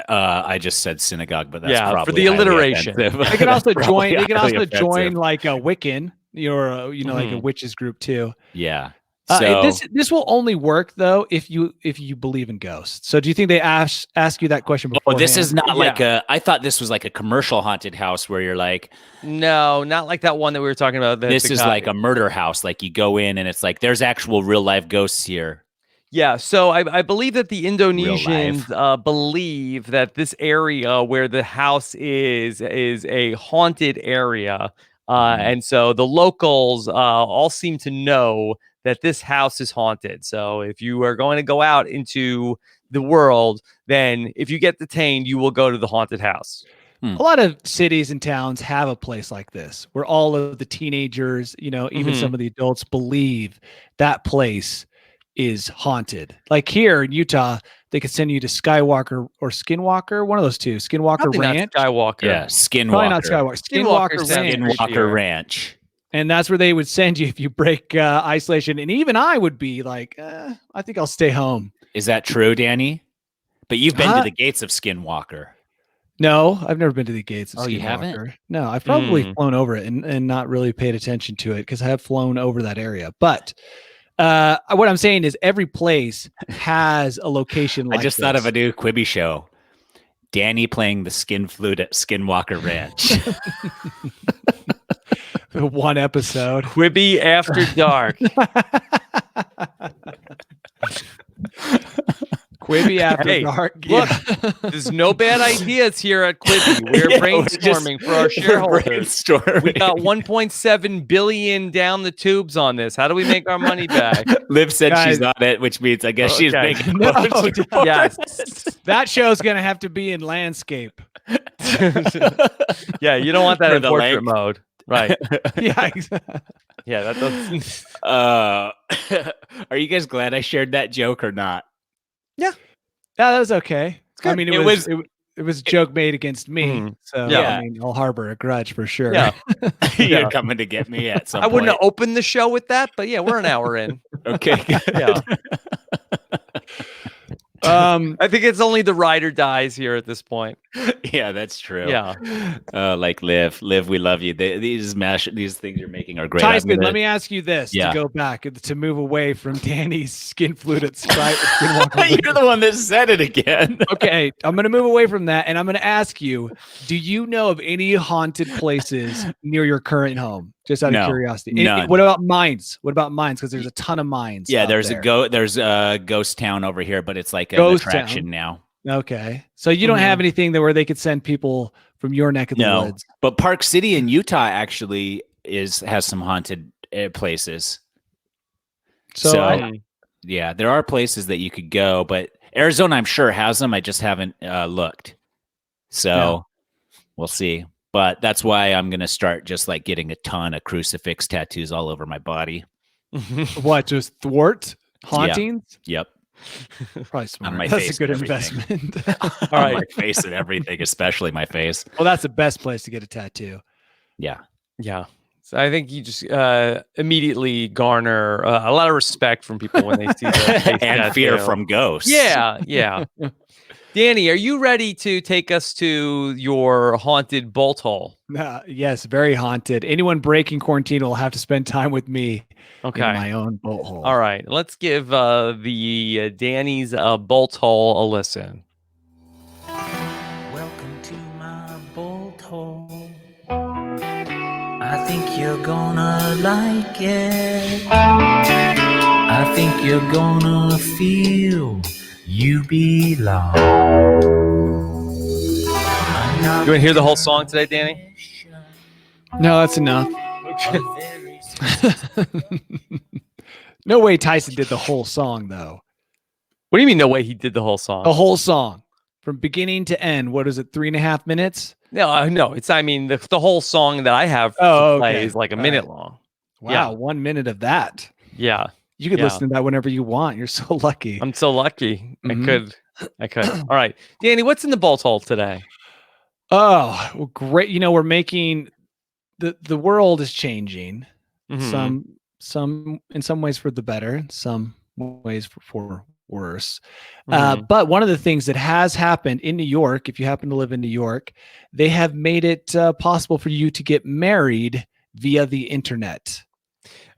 I just said synagogue, but that's probably for the alliteration. They can also join. They can also join like a Wiccan, or like a witches group too. Yeah. So this will only work though if you believe in ghosts. So do you think they ask you that question before? Oh, this is not like I thought this was like a commercial haunted house where you're like, no, not like that one that we were talking about. This is like a murder house. Like you go in and it's like there's actual real life ghosts here. Yeah, so I believe that the Indonesians believe that this area where the house is a haunted area. And so the locals all seem to know that this house is haunted. So if you are going to go out into the world, then if you get detained, you will go to the haunted house. A lot of cities and towns have a place like this where all of the teenagers, even some of the adults believe that place is haunted. Like here in Utah, they could send you to Skywalker or Skinwalker, one of those two. Skinwalker Probably Ranch. Not Skywalker. Yeah, Skinwalker. Probably not Skywalker. Skinwalker Ranch. And that's where they would send you if you break isolation. And even I would be like, I think I'll stay home. Is that true, Danny? But you've been to the gates of Skinwalker. No, I've never been to the gates of Skinwalker. You haven't? No, I've probably flown over it and not really paid attention to it because I have flown over that area. But what I'm saying is every place has a location like I just thought of a new Quibi show. Danny playing the skin flute at Skinwalker Ranch. One episode. Quibi After Dark. Quibi After Dark. Look, there's no bad ideas here at Quibi. We're brainstorming for our shareholders. We got 1.7 billion down the tubes on this. How do we make our money back? Liv said she's on it, which means I guess she's making yes. That show's gonna have to be in landscape. Yeah, you don't want that in portrait mode. Right. Yeah. Yeah, that doesn't. Are you guys glad I shared that joke or not? Yeah, that was okay. I mean, it was a joke made against me, so I mean, I'll harbor a grudge for sure. Yeah, you're coming to get me at some. I wouldn't have opened the show with that, but yeah, we're an hour in. Okay, yeah. I think it's only the ride or dies here at this point. Yeah, that's true. Yeah. Like Liv, we love you. These things you're making are great. Tyson, let me ask you this to go back to move away from Danny's skin flute at Sky. You're the one that said it again. Okay, I'm going to move away from that, and I'm going to ask you: do you know of any haunted places near your current home? Just out of curiosity. What about mines? Because there's a ton of mines. Yeah, there's a ghost town over here, but it's like an attraction now. Okay, so you don't have anything where they could send people from your neck of the woods. But Park City in Utah actually has some haunted places. So yeah, there are places that you could go, but Arizona I'm sure has them. I just haven't looked. So we'll see. But that's why I'm going to start just like getting a ton of crucifix tattoos all over my body. What, just thwart hauntings? Yep. Probably smart. On my That's face a good and everything. investment. All On right. my face and everything, especially my face. Well, that's the best place to get a tattoo. Yeah. Yeah. So I think you just immediately garner a lot of respect from people when they see the face And fear tattoo. from ghosts. Yeah, yeah. Danny, are you ready to take us to your haunted bolt hole? Yes, very haunted. Anyone breaking quarantine will have to spend time with me Okay. in my own bolt hole. All right. Let's give the Danny's bolt hole a listen. Welcome to my bolt hole. I think you're gonna like it. I think you're gonna feel you belong. You want to hear the whole song today, Danny? No, that's enough. No way Tyson did the whole song, though. What do you mean? No way he did the whole song. The whole song from beginning to end. What is it? 3.5 minutes? No, no. It's. I mean, the whole song that I have to play okay. is like a All minute right. long. Wow, Yeah. 1 minute of that. Yeah. You could Yeah. listen to that whenever you want. You're so lucky. I'm so lucky. Mhm. I could. All right, Danny. What's in the bolt hole today? Oh, well, great. We're making the world is changing. Mhm. Some in some ways for the better, some ways for worse. Mhm. But one of the things that has happened in New York, if you happen to live in New York, they have made it possible for you to get married via the internet.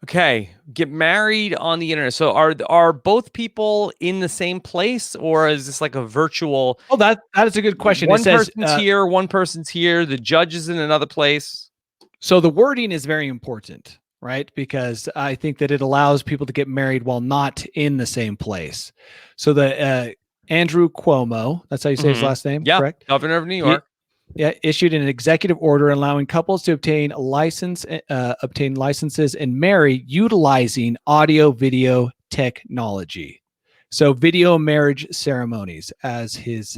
Okay, get married on the internet. So are both people in the same place, or is this like a virtual? Oh, that is a good question. One It says, person's here, one person's here. The judge is in another place. so the wording is very important, right? Because I think that it allows people to get married while not in the same place. So the Andrew Cuomo, that's how you say his Mhm. last name, Yeah, correct? governor of New York. Issued an executive order allowing couples to obtain licenses and marry utilizing audio video technology. So video marriage ceremonies, as his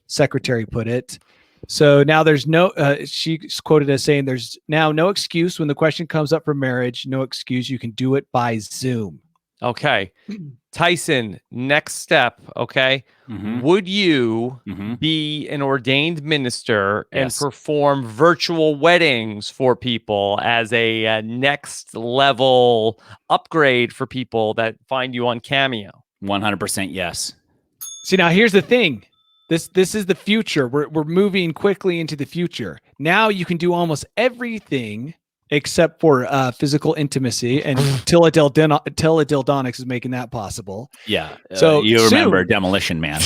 secretary put it. So now there's no, she's quoted as saying, there's now no excuse when the question comes up for marriage, no excuse. You can do it by Zoom. Okay. Tyson, next step. Okay. Mhm. Would you Mhm. be an ordained minister and Yes. perform virtual weddings for people as a next level upgrade for people that find you on Cameo? 100% yes. See, now here's the thing. This is the future. We're moving quickly into the future. Now you can do almost everything except for physical intimacy, and teledildonics is making that possible. Yeah. So you soon- remember Demolition Man.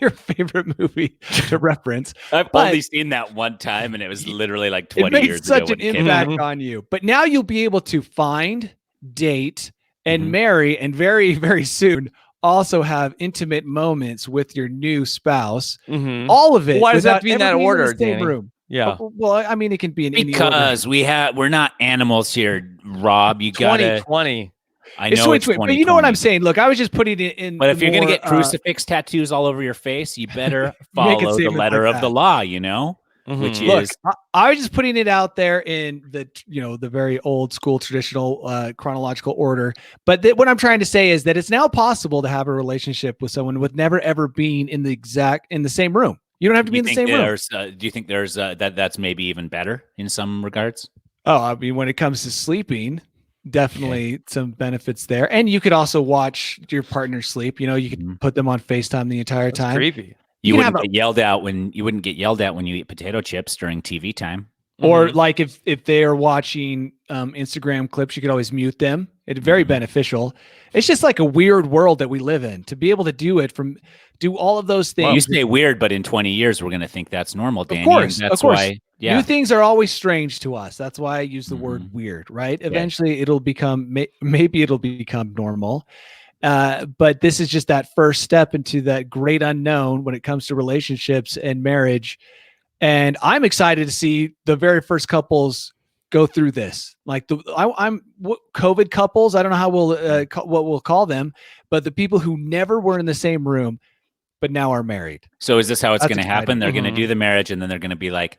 Your favorite movie to reference. I've But- only seen that one time, and it was literally like It 20 made years such ago. an when it came impact out. on you. But now you'll be able to find, date, and Mhm. marry, and very, very soon also have intimate moments with your new spouse. Mhm. All of it. Why does that have without to be in ever that being order, the same Danny? room. Yeah. Well, I mean, it can be in any order. Because we're not animals here, Rob. You got to. 2020. I It's know it's 2020, but you know what I'm 2020. saying. Look, I was just putting it in. But if you're going to more, get crucifix tattoos all over your face, you better follow the statement letter like of the that. law, you know? Which Mhm. Look, is I was just putting it out there in the very old school traditional chronological order. But what I'm trying to say is that it's now possible to have a relationship with someone with never ever being in the same room. You don't have to be in the same room. Do you think there's that's maybe even better in some regards? Oh, I mean, when it comes to sleeping, definitely some benefits there. And you could also watch your partner sleep. You could Mhm. put them on FaceTime the entire That's time. creepy. You can wouldn't have get yelled at when you eat potato chips during TV time. Or Mhm. like if they are watching Instagram clips, you could always mute them. It's very beneficial. It's just like a weird world that we live in to be able to do all of those Well, things. you say weird, but in 20 years we're going to think that's normal, Danny. Of course, and that's of course. why. Yeah. New things are always strange to us. That's why I use the word Mhm. weird, right? Eventually it'll become, maybe it'll become normal. But this is just that first step into that great unknown when it comes to relationships and marriage. And I'm excited to see the very first couples go through this. Like I'm COVID couples. I don't know how what we'll call them, but the people who never were in the same room, but now are married. So is this how it's That's going to happen? exciting. They're going to Mhm. do the marriage, and then they're going to be like,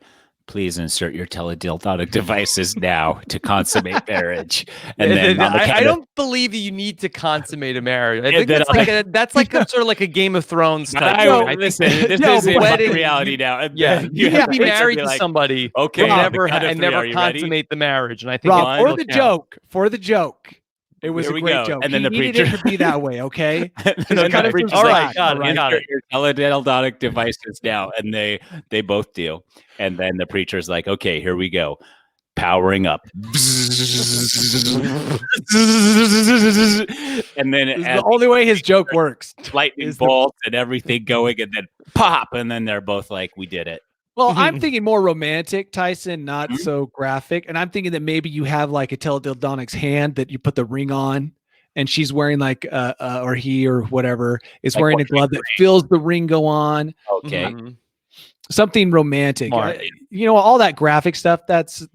please insert your teledildonic devices now to consummate marriage. And then I don't believe that you need to consummate a marriage. I Yeah, think then that's like a sort of like a Game of Thrones type I, thing. I think listen, this No, is but- my wedding- reality now. And yeah, then you have can be the prince married be to like, somebody okay, and on the never count of and three, never are you ready? consummate the marriage. And I think Rob, it for will the count. joke, it was Here a we great go. joke. And then he the needed preacher- it to be that way, okay? And then cut the it from preacher's All like, right, got it, right? got insert it. your teledildonic devices now. And they both do. And then the preacher's like, okay, here we go. Powering up. And then This is as the only way his joke works. lightning is the- bolts and everything going, and then pop, and then they're both like, we did it. Well, I'm thinking more romantic, Tyson, not Mhm. so graphic. And I'm thinking that maybe you have like a teledildonic's hand that you put the ring on, and she's wearing like, or he or whatever is Like wearing what a glove that feels the ring go on. Okay. Mhm. Something romantic. Smart. All that graphic stuff. That's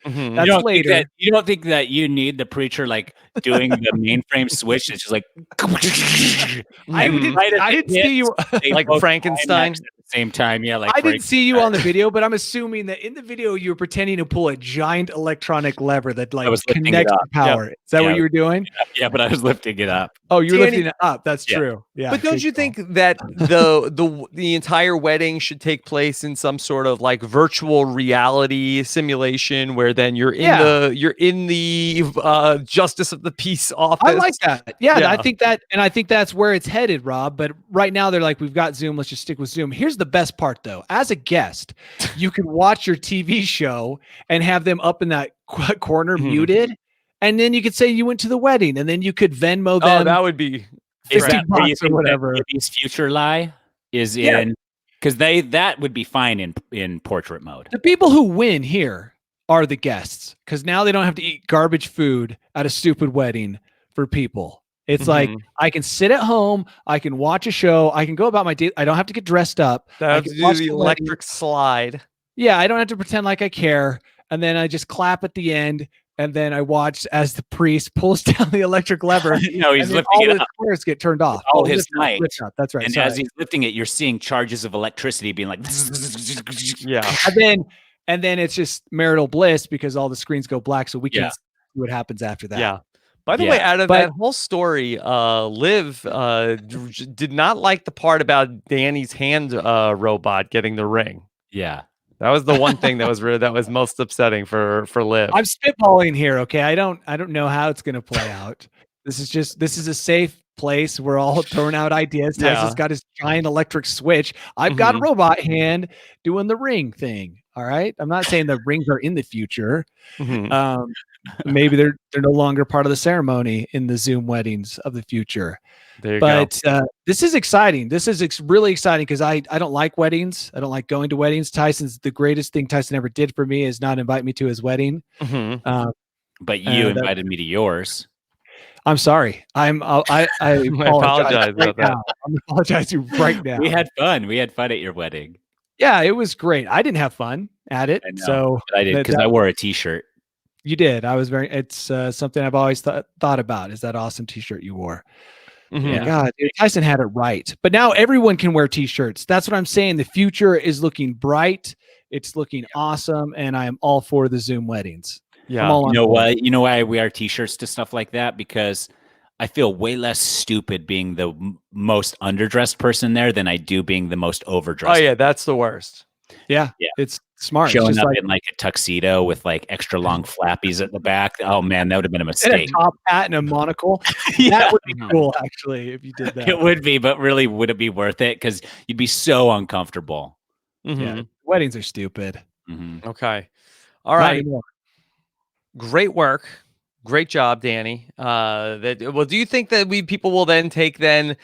Mhm. that's later. You don't think that you need the preacher like doing the mainframe switch? It's just like I Mhm. didn't, right as I it didn't see you. they Like both Frankenstein? climax at the same time. Yeah, like I didn't see you Frankenstein. on the video, but I'm assuming that in the video you were pretending to pull a giant electronic lever that like was lifting it connects up. the power. Is that Yeah. what you were doing? Yeah, but I was lifting it up. Oh, you're Danny- lifting it up. That's Yeah. true. Yeah. But don't good you call. think that the entire wedding should take place in some sort of like virtual reality simulation where then you're in the justice of the peace office? I like that. Yeah, Yeah. I think that's where it's headed, Rob. But right now they're like, we've got Zoom. Let's just stick with Zoom. Here's the best part, though. As a guest, you can watch your TV show and have them up in that corner Mhm. muted, and then you could say you went to the wedding, and then you could Venmo Oh, them that would be Is 50 that where you bucks or think that whatever. Gibby's future lie is Yeah. in? Because that would be fine in portrait mode. The people who win here are the guests because now they don't have to eat garbage food at a stupid wedding for people. It's like Mhm. I can sit at home, I can watch a show, I can go about my day. I don't have to get dressed up. that I have can to do watch the the wedding. electric slide. Yeah, I don't have to pretend like I care. And then I just clap at the end, and then I watch as the priest pulls down the electric lever. No, he's and then lifting all it the up. squares get turned off. all Oh, his lift up, might. lift up. That's right. And sorry. as he's lifting it, you're seeing charges of electricity being like. Yeah. and then it's just marital bliss because all the screens go black, so we Yeah. can see what happens after that. Yeah. By the Yeah. way, out of But- that whole story, Liv did not like the part about Danny's hand robot getting the ring. Yeah. That was the one thing that was most upsetting for Liv. I'm spitballing here, okay? I don't know how it's gonna play out. This is a safe place. We're all throwing out ideas. Yeah. Tyson's got his giant electric switch. I've got a Mhm. robot hand doing the ring thing. All right. I'm not saying the rings are in the future. Mhm. Maybe they're no longer part of the ceremony in the Zoom weddings of the future. There you go. But this is exciting. This is really exciting because I don't like weddings. I don't like going to weddings. The greatest thing Tyson ever did for me is not invite me to his wedding. Mhm. But you that- invited me to yours. I'm sorry. I apologize right about that. now. I'm apologizing right now. We had fun. We had fun at your wedding. Yeah, it was great. I didn't have fun at it. I know, So But I did because I wore a T-shirt. you did. It's something I've always thought about is that awesome t-shirt you wore. Mhm. Yeah. God, dude, Tyson had it right. But now everyone can wear t-shirts. That's what I'm saying. The future is looking bright. It's looking awesome. And I am all for the Zoom weddings. I'm Yeah. all You on know board. what? You know why I wear T-shirts to stuff like that? Because I feel way less stupid being the most underdressed person there than I do being the most overdressed. Oh yeah, that's the worst. Yeah, Yeah. it's smart. It's Showing just up like in like a tuxedo with like extra long flappies at the back. Oh man, that would have been a and a mistake. top hat and a monocle. Yeah. That would be Mhm. cool, actually, if you did that. It would be, but really, would it be worth it? Because you'd be so uncomfortable. Mhm. Yeah, weddings are stupid. Mhm. Okay. All Not right. anymore. Great work. Great job, Danny. Do you think that people will then take the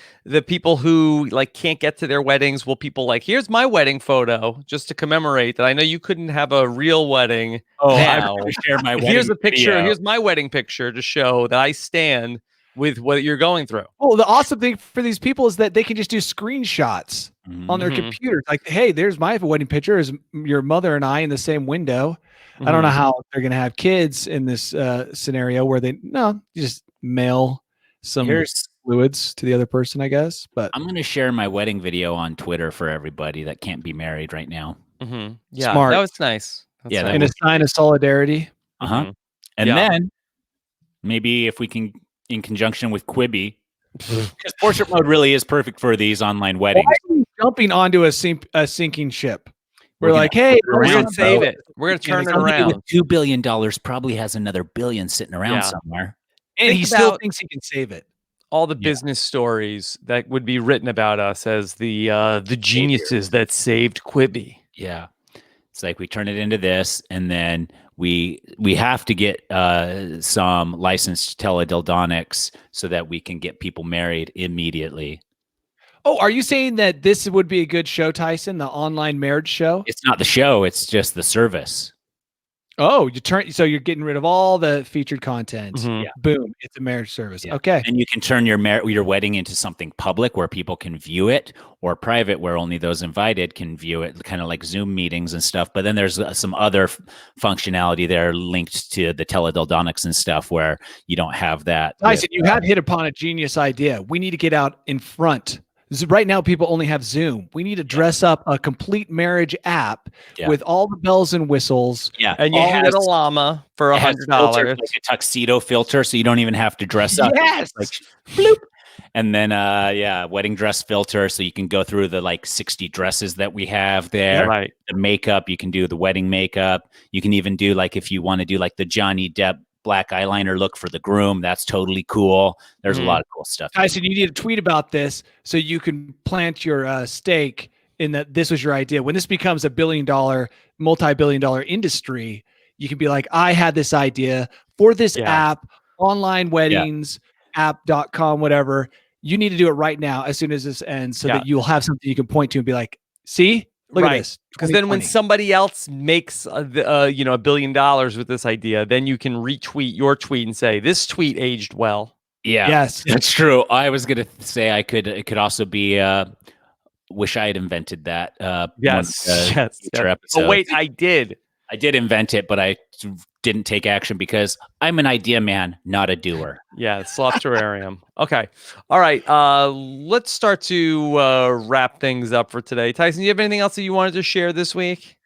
people who like can't get to their weddings? Will people like, here's my wedding photo just to commemorate that? I know you couldn't have a real wedding. Oh, now. I'm gonna share my wedding Here's a picture. video. Here's my wedding picture to show that I stand with what you're going through. Well, the awesome thing for these people is that they can just do screenshots on their Mhm. computers. Like, hey, there's my wedding picture. Is your mother and I in the same window? I don't know Mhm. how they're going to have kids in this scenario where you just mail some Here's fluids to the other person, I guess. But I'm gonna share my wedding video on Twitter for everybody that can't be married right now. Yeah, Smart. that was nice. That's Yeah, that nice. In a sign of solidarity. Uh-huh. And Yeah. then maybe if we can, in conjunction with Quibi, because portrait mode really is perfect for these online Why weddings. are we jumping onto a sinking ship? We're We're gonna like, hey, flip it We're around, gonna save bro. it. We're gonna turn it Somebody with around. $2 billion probably has another billion sitting around Yeah. somewhere. And Think he still about- thinks he can save it. All the Yeah. business stories that would be written about us as the geniuses that saved Quibi. Yeah. It's like we turn it into this, and then we have to get some licensed teledildonics so that we can get people married immediately. Oh, are you saying that this would be a good show, Tyson? The online marriage show? It's not the show; it's just the service. Oh, so you're getting rid of all the featured content. Mhm. Yeah. Boom, it's a marriage service. Yeah. Okay. And you can turn your wedding into something public where people can view it, or private where only those invited can view it, kind of like Zoom meetings and stuff. But then there's some other functionality there linked to the teledildonics and stuff where you don't have that. Tyson, you have hit upon a genius idea. We need to get out in front. Right now, people only have Zoom. We need to dress up a complete marriage app with all the bells and whistles. Yeah. And you can get a llama for It has $100. filters, like a tuxedo filter, so you don't even have to dress up. Yes. Like, bloop. And then wedding dress filter, so you can go through the like 60 dresses that we have there. Right. The makeup, you can do the wedding makeup. You can even do like if you want to do like the Johnny Depp black eyeliner look for the groom. That's totally cool. There's a lot of cool stuff. Tyson, you need to tweet about this so you can plant your stake in that this was your idea. When this becomes a multi-billion-dollar industry, you can be like, I had this idea for this app, online weddings, app.com, whatever. You need to do it right now as soon as this ends so that you'll have something you can point to and be like, see? Look at this. Because then when somebody else makes $1 billion with this idea, then you can retweet your tweet and say, this tweet aged well. Yeah. Yes. That's true. I was going to say it could also be wish I had invented that. Yes. Episode. Oh, wait, I did invent it, but I didn't take action because I'm an idea man, not a doer. Yeah, sloth terrarium. Okay. All right. Let's start to wrap things up for today. Tyson, do you have anything else that you wanted to share this week?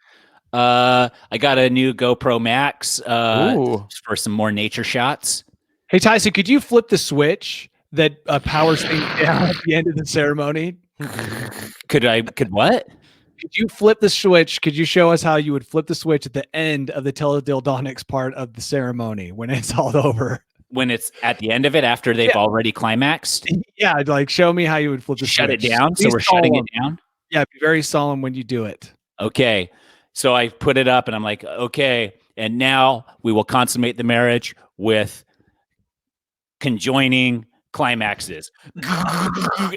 I got a new GoPro Max for some more nature shots. Hey, Tyson, could you flip the switch that powers things down at the end of the ceremony? Could what? Could you flip the switch? Could you show us how you would flip the switch at the end of the teledildonics part of the ceremony when it's all over? When it's at the end of it after they've already climaxed? Yeah, like show me how you would flip the Shut switch. it down. Be So we're shutting solemn. it down? Yeah, be very solemn when you do it. Okay. So I put it up and I'm like, okay. And now we will consummate the marriage with conjoining climaxes.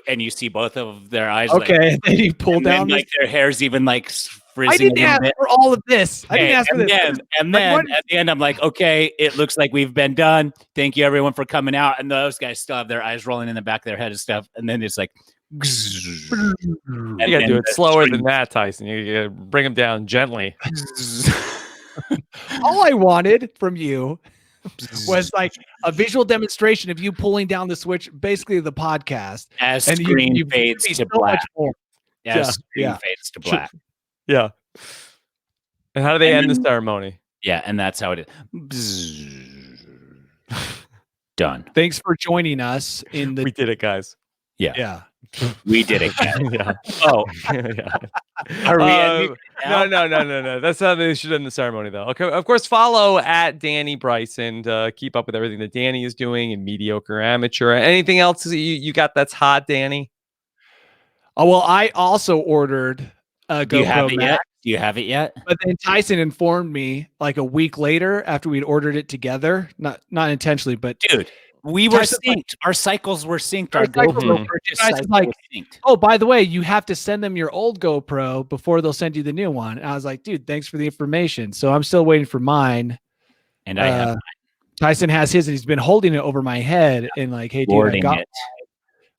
And you see both of their eyes. Okay, like, and you pull down then, like their hair's even like frizzing. I didn't ask for all of this. I didn't ask for this. And then at the end, I'm like, okay, it looks like we've been done. Thank you everyone for coming out. And those guys still have their eyes rolling in the back of their head and stuff. And then it's like, You gotta do it slower than that, Tyson. You gotta bring them down gently. All I wanted from you was like a visual demonstration of you pulling down the switch, basically the podcast. As and screen you fades be to so black. much more. As screen fades to black. Yeah. And how do they end the ceremony? Yeah, and that's how it is. Done. Thanks for joining us in the. We did it, guys. Yeah. We did it. Yeah. Oh, Yeah. are we ending now? No. That's how they should end the ceremony, though. Okay. Of course, follow at Danny Bryson to keep up with everything that Danny is doing in Mediocre Amateur. Anything else you got that's hot, Danny? Oh, well, I also ordered a Do you have GoPro it Max, yet? Do you have it yet? but then Tyson informed me like a week later after we'd ordered it together, not intentionally, but Dude, we were Tyson's like- synced. Our cycles were synced. Our Our cycles GoPro were- purchase Tyson's cycle like, was synced. oh, by the way, you have to send them your old GoPro before they'll send you the new one. And I was like, dude, thanks for the information. So I'm still waiting for mine. And I have Tyson has his, and he's been holding it over my head and like, hey, dude, I boarding got it.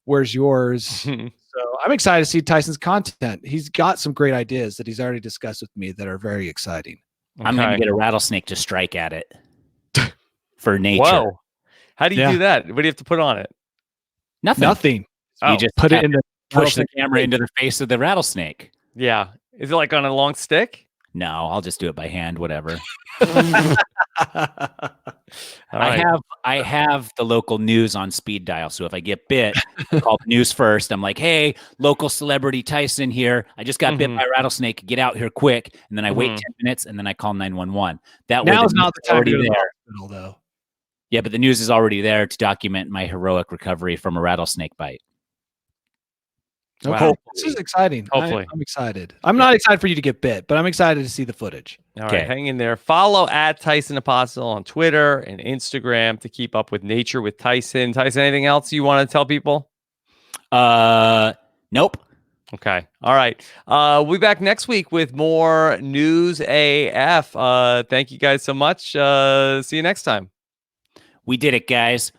where's yours? So I'm excited to see Tyson's content. He's got some great ideas that he's already discussed with me that are very exciting. I'm going to Okay. get a rattlesnake to strike at it for nature. Whoa. How do you Yeah. do that? What do you have to put on it? Nothing. Nothing. Oh, You just Put it have in the to push the rattlesnake camera into the face of the rattlesnake. Yeah. Is it like on a long stick? No, I'll just do it by hand, whatever. All right. I have the local news on speed dial. So if I get bit, I call the news first. I'm like, hey, local celebrity Tyson here. I just got bit by a rattlesnake. Get out here quick. And then I wait 10 minutes and then I call 911. That way, Now is not the time to go to the there. hospital, though. Yeah, but the news is already there to document my heroic recovery from a rattlesnake bite. Okay. Wow. This is exciting. Hopefully. I'm excited. I'm not excited for you to get bit, but I'm excited to see the footage. All right, hang in there. Follow at Tyson Apostle on Twitter and Instagram to keep up with Nature with Tyson. Tyson, anything else you want to tell people? Nope. Okay. All right. We'll be back next week with more News AF. Thank you guys so much. See you next time. We did it, guys.